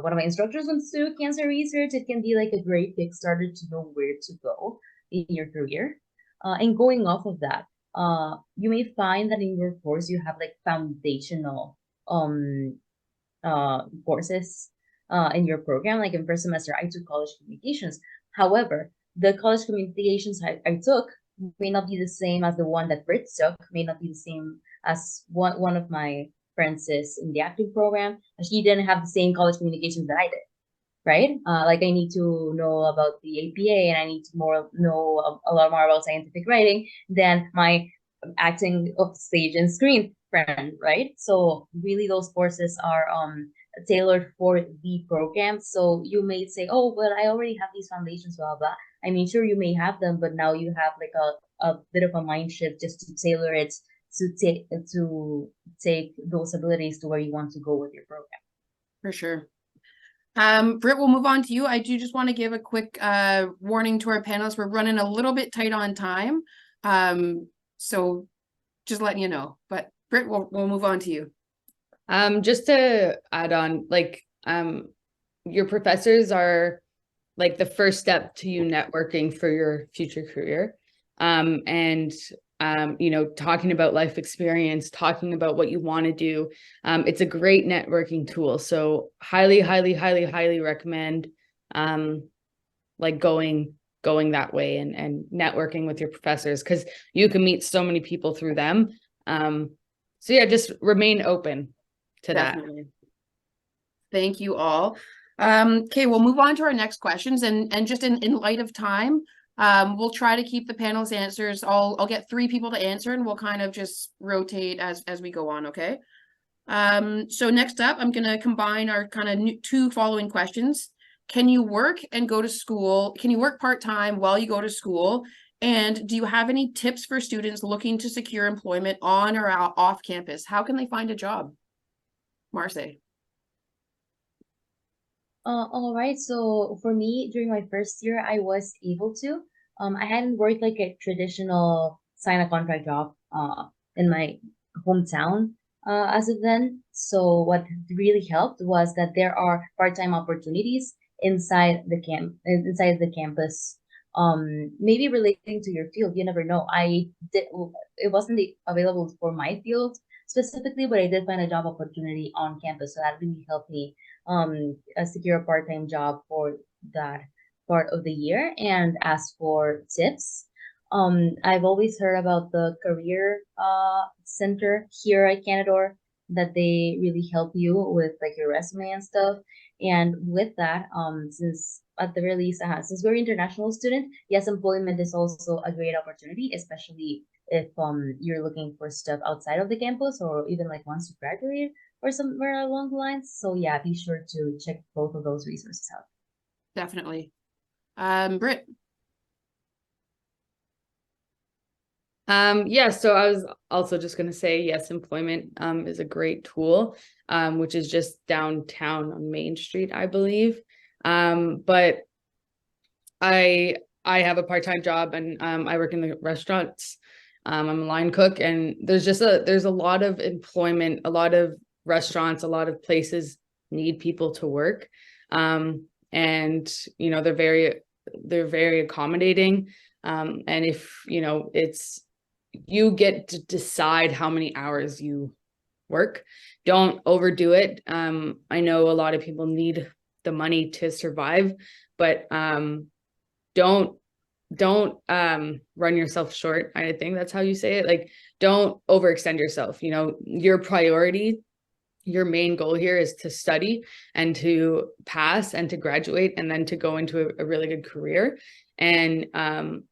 one of my instructors wants to do cancer research. It can be a great Kickstarter to know where to go in your career. And going off of that, you may find that in your course you have foundational courses in your program. In first semester, I took college communications. However, the college communications I took may not be the same as the one that Britt took, may not be the same as one of my friends is in the acting program. She didn't have the same college communications that I did, right? I need to know about the APA and I need to know a lot more about scientific writing than my acting of stage and screen friend, right? So really those courses are tailored for the program. So you may say, oh, well, I already have these foundations, blah, blah. I mean, sure, you may have them, but now you have a bit of a mind shift just to tailor it to take those abilities to where you want to go with your program. For sure. Britt, we'll move on to you. I do just want to give a quick warning to our panelists. We're running a little bit tight on time. So just letting you know. But Britt, we'll move on to you. Just to add on, your professors are the first step to you networking for your future career. Talking about life experience, talking about what you want to do. It's a great networking tool. So highly, highly, highly, highly recommend going that way and networking with your professors, because you can meet so many people through them. So yeah, just remain open to that. Definitely. Thank you all. Okay, we'll move on to our next questions, and just in light of time, we'll try to keep the panel's answers. I'll get 3 people to answer, and we'll kind of just rotate as we go on, okay? So next up, I'm gonna combine our kind of 2 following questions. Can you work and go to school? Can you work part-time while you go to school? And do you have any tips for students looking to secure employment on or off campus? How can they find a job? Marcy. All right. So for me, during my first year, I was able to. I hadn't worked like a traditional sign a contract job in my hometown as of then. So what really helped was that there are part-time opportunities inside the campus. Maybe relating to your field, you never know. It wasn't available for my field specifically, but I did find a job opportunity on campus, so that really helped me secure a part-time job for that part of the year. And as for tips, I've always heard about the career center here at Canadore, that they really help you with like your resume and stuff. And with that, since at the very least, since we're international student, yes, employment is also a great opportunity, especially if you're looking for stuff outside of the campus, or even like once you graduate or somewhere along the lines. So yeah, be sure to check both of those resources out. Definitely. Britt. Yeah, so I was also just going to say, yes, employment is a great tool, which is just downtown on Main Street, I believe. But I have a part-time job, and I work in the restaurants. I'm a line cook, and there's a lot of employment, a lot of restaurants, a lot of places need people to work. And you know, they're very accommodating. And if you know, you get to decide how many hours you work. Don't overdo it. I know a lot of people need the money to survive, but don't run yourself short. I think that's how you say it. Like, don't overextend yourself. You know, your priority, your main goal here is to study and to pass and to graduate, and then to go into a really good career. And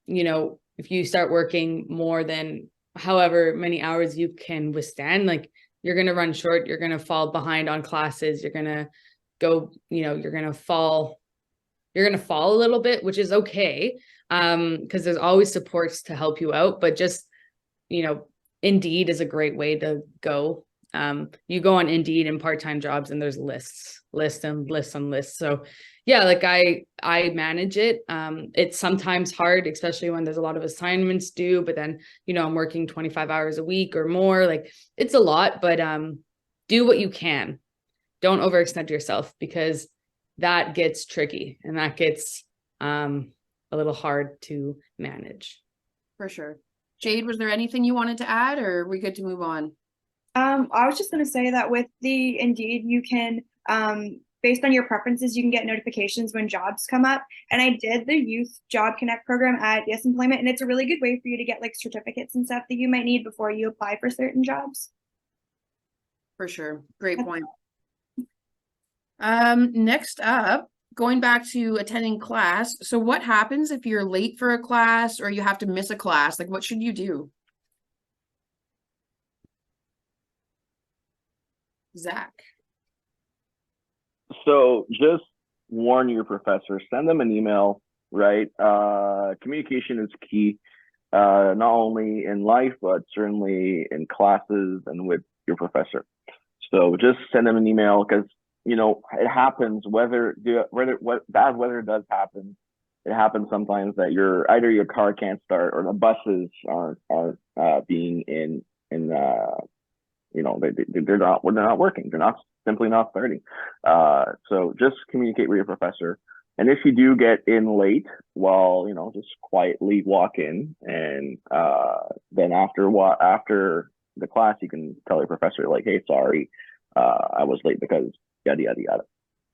you know, if you start working more than however many hours you can withstand, like, you're going to run short, you're going to fall behind on classes, you're going to go, you know, you're going to fall a little bit, which is okay. Because there's always supports to help you out, but just, you know, Indeed is a great way to go. You go on Indeed and part-time jobs, and there's lists. So yeah, like I manage it. It's sometimes hard, especially when there's a lot of assignments due, but then, you know, I'm working 25 hours a week or more. Like, it's a lot, but do what you can. Don't overextend yourself, because that gets tricky, and that gets a little hard to manage. For sure. Jade, was there anything you wanted to add, or are we good to move on? I was just going to say that with the Indeed, you can, based on your preferences, you can get notifications when jobs come up. And I did the Youth Job Connect program at Yes Employment, and it's a really good way for you to get like certificates and stuff that you might need before you apply for certain jobs. For sure. Great point. Next up, going back to attending class. So what happens if you're late for a class, or you have to miss a class? Like, what should you do? Zach. So just warn your professor, send them an email, right? Communication is key, not only in life, but certainly in classes and with your professor. So just send them an email, because, you know, it happens, whether bad weather does happen. It happens sometimes that either your car can't start, or the buses aren't being in you know, they're not working. They're simply not starting. So just communicate with your professor. And if you do get in late, well, you know, just quietly walk in, and then after the class, you can tell your professor, like, hey, sorry, I was late because yada yada yada.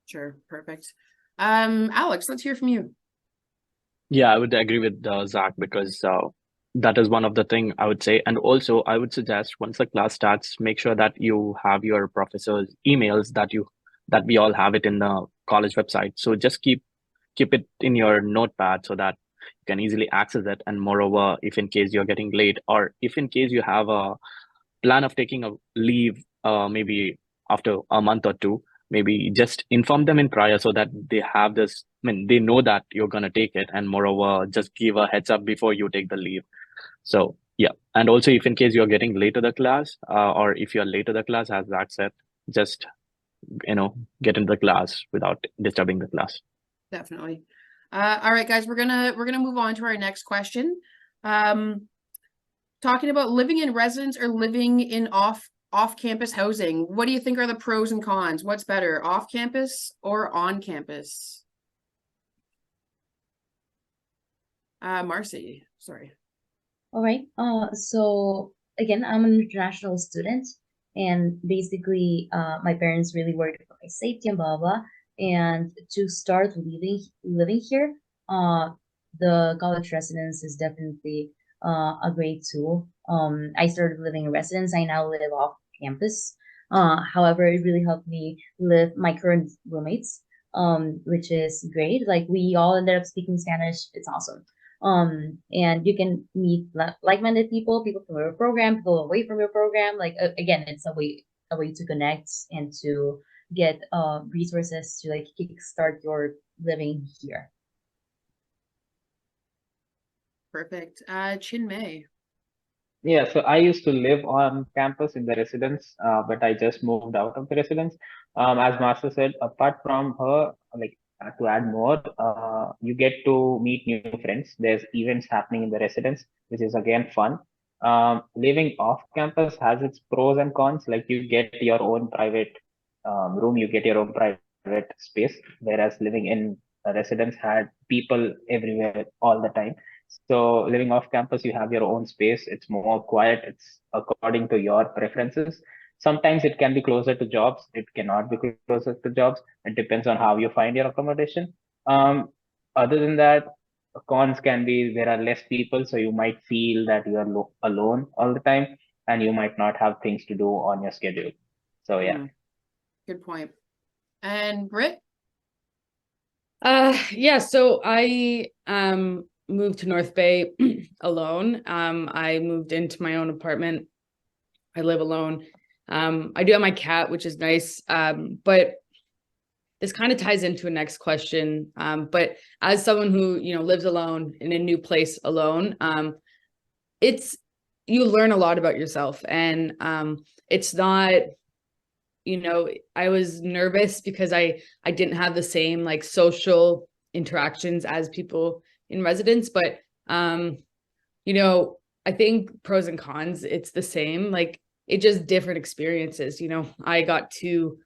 Sure, perfect. Alex, let's hear from you. Yeah, I would agree with Zach, because that is one of the thing I would say. And also I would suggest once the class starts, make sure that you have your professor's emails that we all have it in the college website. So just keep it in your notepad so that you can easily access it. And moreover, if in case you're getting late, or if in case you have a plan of taking a leave, maybe after a month or two, maybe just inform them in prior so that they have this, I mean, they know that you're going to take it. And moreover, just give a heads up before you take the leave. So yeah. And also if in case you're getting late to the class, or if you're late to the class, as Zach said, just, get into the class without disturbing the class. Definitely. All right, guys, we're gonna move on to our next question. Talking about living in residence or living in off-campus housing. What do you think are the pros and cons? What's better, off-campus or on campus? Marcy, sorry. All right. So again, I'm an international student, and basically, my parents really worried for my safety and blah blah. And to start living here, the college residence is definitely a great tool. I started living in residence. I now live off campus. However, it really helped me live my current roommates, which is great. Like we all ended up speaking Spanish. It's awesome. And you can meet like-minded people from your program, people away from your program. Like again, it's a way to connect and to get resources to like kickstart your living here. Perfect. Chinmay. Yeah, so I used to live on campus in the residence, but I just moved out of the residence. As Master said, apart from her, like to add more, you get to meet new friends. There's events happening in the residence, which is again fun. Living off campus has its pros and cons. Like you get your own private room, you get your own private space, whereas living in a residence had people everywhere all the time. So living off campus, you have your own space. It's more quiet. It's according to your preferences. Sometimes it can be closer to jobs. It cannot be closer to jobs. It depends on how you find your accommodation. Other than that, cons can be there are less people, so you might feel that you are alone all the time, and you might not have things to do on your schedule. So yeah. Good point. And Britt? Yeah, so I moved to North Bay alone. I moved into my own apartment. I live alone. I do have my cat, which is nice. But this kind of ties into a next question. But as someone who, lives alone in a new place alone, you learn a lot about yourself, and it's not, I was nervous because I didn't have the same like social interactions as people in residence, but I think pros and cons, it's the same, like it just different experiences. I got to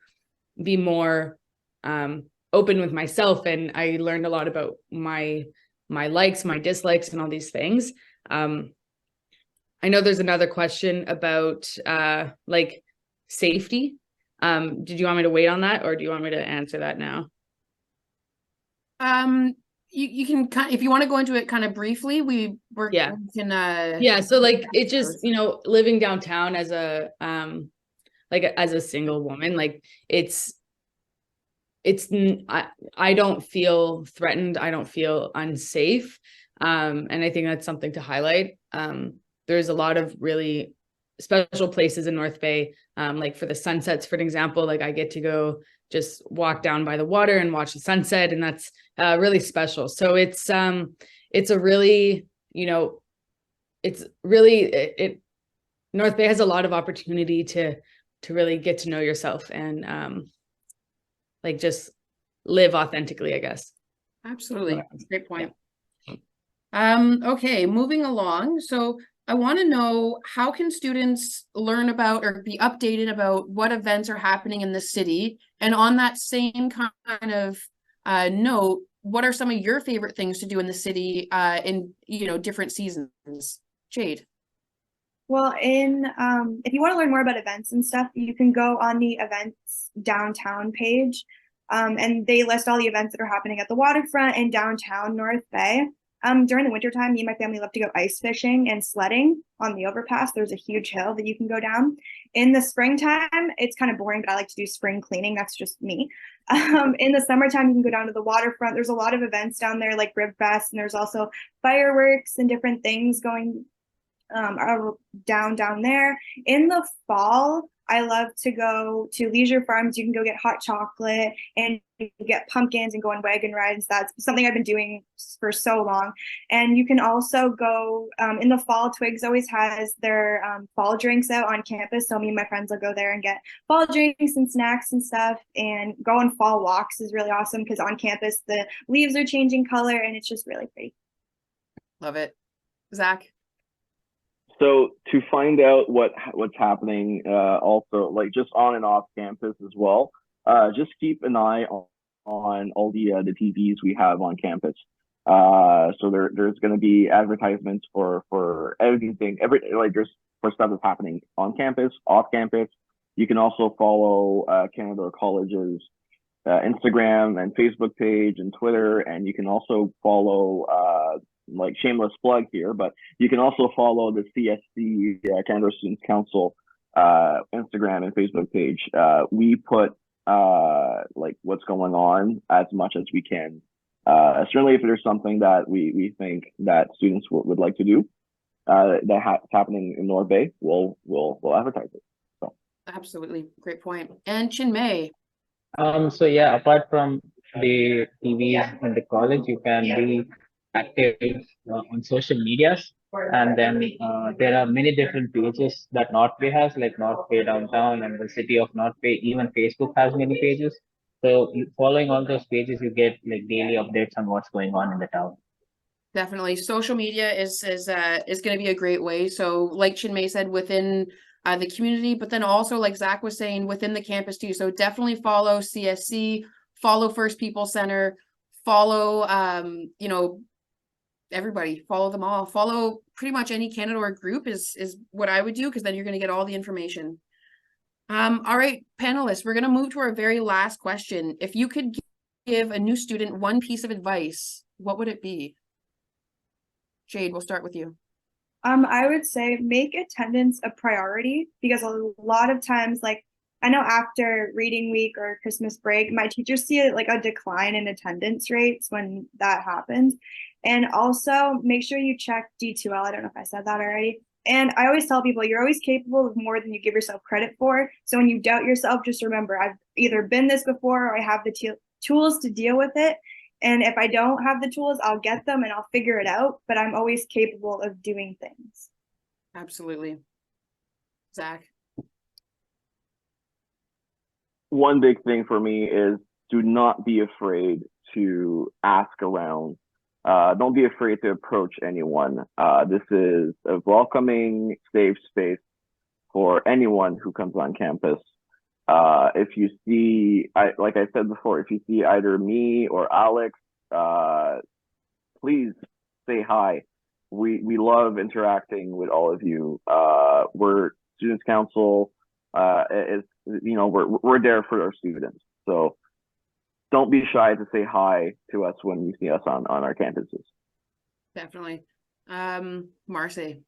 be more open with myself, and I learned a lot about my likes, my dislikes, and all these things. I know there's another question about like safety. Did you want me to wait on that, or do you want me to answer that now? You can if you want to go into it kind of briefly, we can so like it just, living downtown as a as a single woman, like I don't feel threatened, I don't feel unsafe, and I think that's something to highlight. There's a lot of really special places in North Bay, like for the sunsets, for an example, like I get to go just walk down by the water and watch the sunset, and that's really special. So it's a really, North Bay has a lot of opportunity to really get to know yourself and like just live authentically, I guess. Absolutely. That's a great point. Okay, moving along. So I want to know, how can students learn about or be updated about what events are happening in the city? And on that same kind of note, what are some of your favorite things to do in the city in different seasons? Jade. Well, if you want to learn more about events and stuff, you can go on the events downtown page, and they list all the events that are happening at the waterfront and downtown North Bay. During the wintertime, me and my family love to go ice fishing and sledding on the overpass. There's a huge hill that you can go down. In the springtime, it's kind of boring, but I like to do spring cleaning. That's just me. In the summertime, you can go down to the waterfront. There's a lot of events down there like Rib Fest, and there's also fireworks and different things going down there. In the fall, I love to go to leisure farms. You can go get hot chocolate and get pumpkins and go on wagon rides. That's something I've been doing for so long. And you can also go in the fall. Twigs always has their fall drinks out on campus. So me and my friends will go there and get fall drinks and snacks and stuff. And go on fall walks is really awesome because on campus the leaves are changing color and it's just really pretty. Love it. Zach? So to find out what's happening, also like just on and off campus as well, just keep an eye on all the TVs we have on campus. So there's going to be advertisements for everything, there's for stuff that's happening on campus, off campus. You can also follow Canadore College's Instagram and Facebook page and Twitter, and you can also follow like shameless plug here, but you can also follow the CSC Canadore Students Council Instagram and Facebook page. We put like what's going on as much as we can. Certainly if there's something that we think that students would like to do that's happening in North Bay, we'll advertise it. So Absolutely, great point. And Chinmay? So yeah, apart from the TVs in the college, you can be active on social medias, and then there are many different pages that North Bay has, like North Bay Downtown and the City of North Bay. Even Facebook has many pages. So following all those pages, you get like daily updates on what's going on in the town. Definitely, social media is going to be a great way. So, like Chinmay said, within the community, but then also like Zach was saying, within the campus too. So definitely follow CSC, follow First People Center, follow everybody, follow them all, follow pretty much any Canadore group is what I would do, because then you're going to get all the information. All right, panelists, we're going to move to our very last question. If you could give a new student one piece of advice, what would it be? Jade, we'll start with you. I would say make attendance a priority, because a lot of times, like I know after reading week or Christmas break, my teachers see like a decline in attendance rates when that happens. And also make sure you check D2L. I don't know if I said that already. And I always tell people, you're always capable of more than you give yourself credit for. So when you doubt yourself, just remember, I've either been this before or I have the tools to deal with it. And if I don't have the tools, I'll get them and I'll figure it out. But I'm always capable of doing things. Absolutely. Zach? One big thing for me is do not be afraid to ask around. Don't be afraid to approach anyone. This is a welcoming, safe space for anyone who comes on campus. If you see, like I said before, if you see either me or Alex, please say hi. We love interacting with all of you. We're Students Council. We're there for our students. So don't be shy to say hi to us when you see us on our campuses. Definitely. Marcy?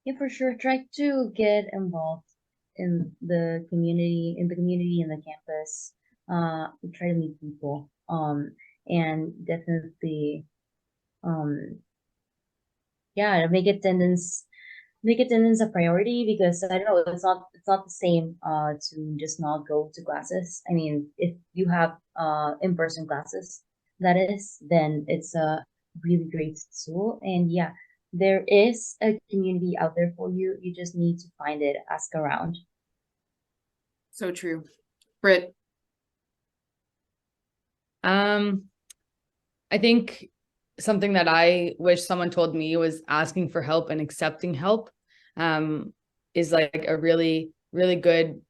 Yeah, for sure. Try to get involved in the community, in the campus. Try to meet people. And definitely, make attendance a priority, because I don't know, it's not the same to just not go to classes. I mean, if you have in-person classes, that is, then it's a really great tool. And yeah, there is a community out there for you. You just need to find it, ask around. So true. Britt? I think something that I wish someone told me was asking for help and accepting help is like a really, really good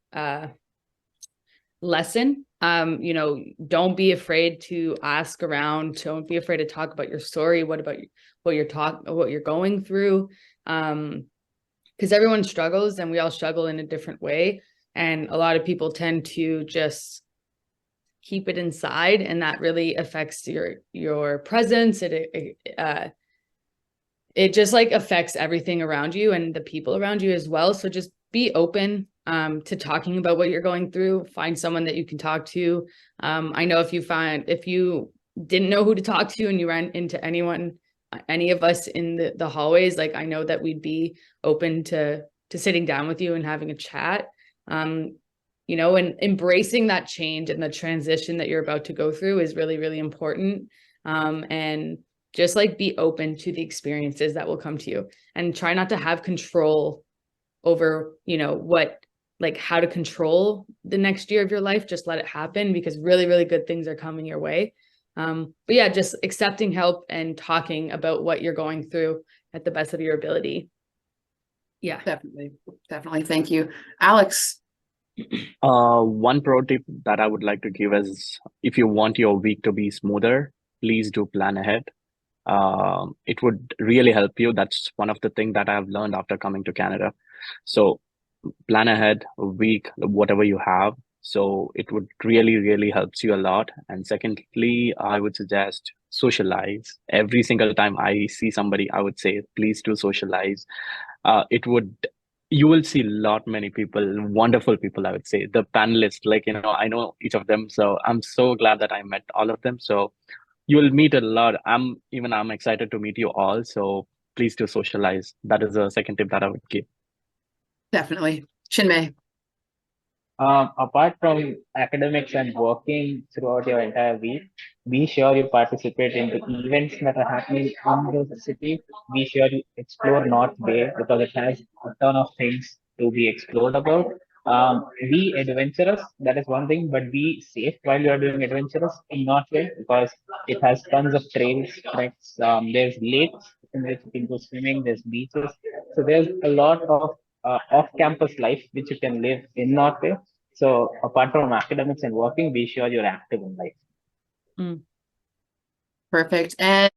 lesson. Don't be afraid to ask around. Don't be afraid to talk about your story. What about what you're going through? Because everyone struggles and we all struggle in a different way. And a lot of people tend to just keep it inside, and that really affects your presence. It just like affects everything around you and the people around you as well. So just be open to talking about what you're going through. Find someone that you can talk to. I know if you didn't know who to talk to and you ran into any of us in the hallways, like I know that we'd be open to sitting down with you and having a chat. You know, and embracing that change and the transition that you're about to go through is really, really important. And just like be open to the experiences that will come to you, and try not to have control over, you know, how to control the next year of your life. Just let it happen, because really, really good things are coming your way. But yeah, just accepting help and talking about what you're going through at the best of your ability. Yeah, Definitely. Thank you. Alex. One pro tip that I would like to give is, if you want your week to be smoother, please do plan ahead. It would really help you. That's one of the things that I've learned after coming to Canada. So plan ahead a week, whatever you have. So it would really, really helps you a lot. And secondly, I would suggest socialize. Every single time I see somebody, I would say, please do socialize. You will see many people, wonderful people, I would say. The panelists, like, you know, I know each of them. So I'm so glad that I met all of them. So you'll meet a lot. I'm excited to meet you all. So please do socialize. That is the second tip that I would give. Definitely. Chinmay. Apart from academics and working throughout your entire week, be sure you participate in the events that are happening in the city. Be sure you explore North Bay, because it has a ton of things to be explored about. Be adventurous, that is one thing, but be safe while you are doing adventurous in North Bay, because it has tons of trails, treks. There's lakes in which you can go swimming, there's beaches. So there's a lot of off-campus life which you can live in North Bay. So apart from academics and working, be sure you're active in life. Perfect. And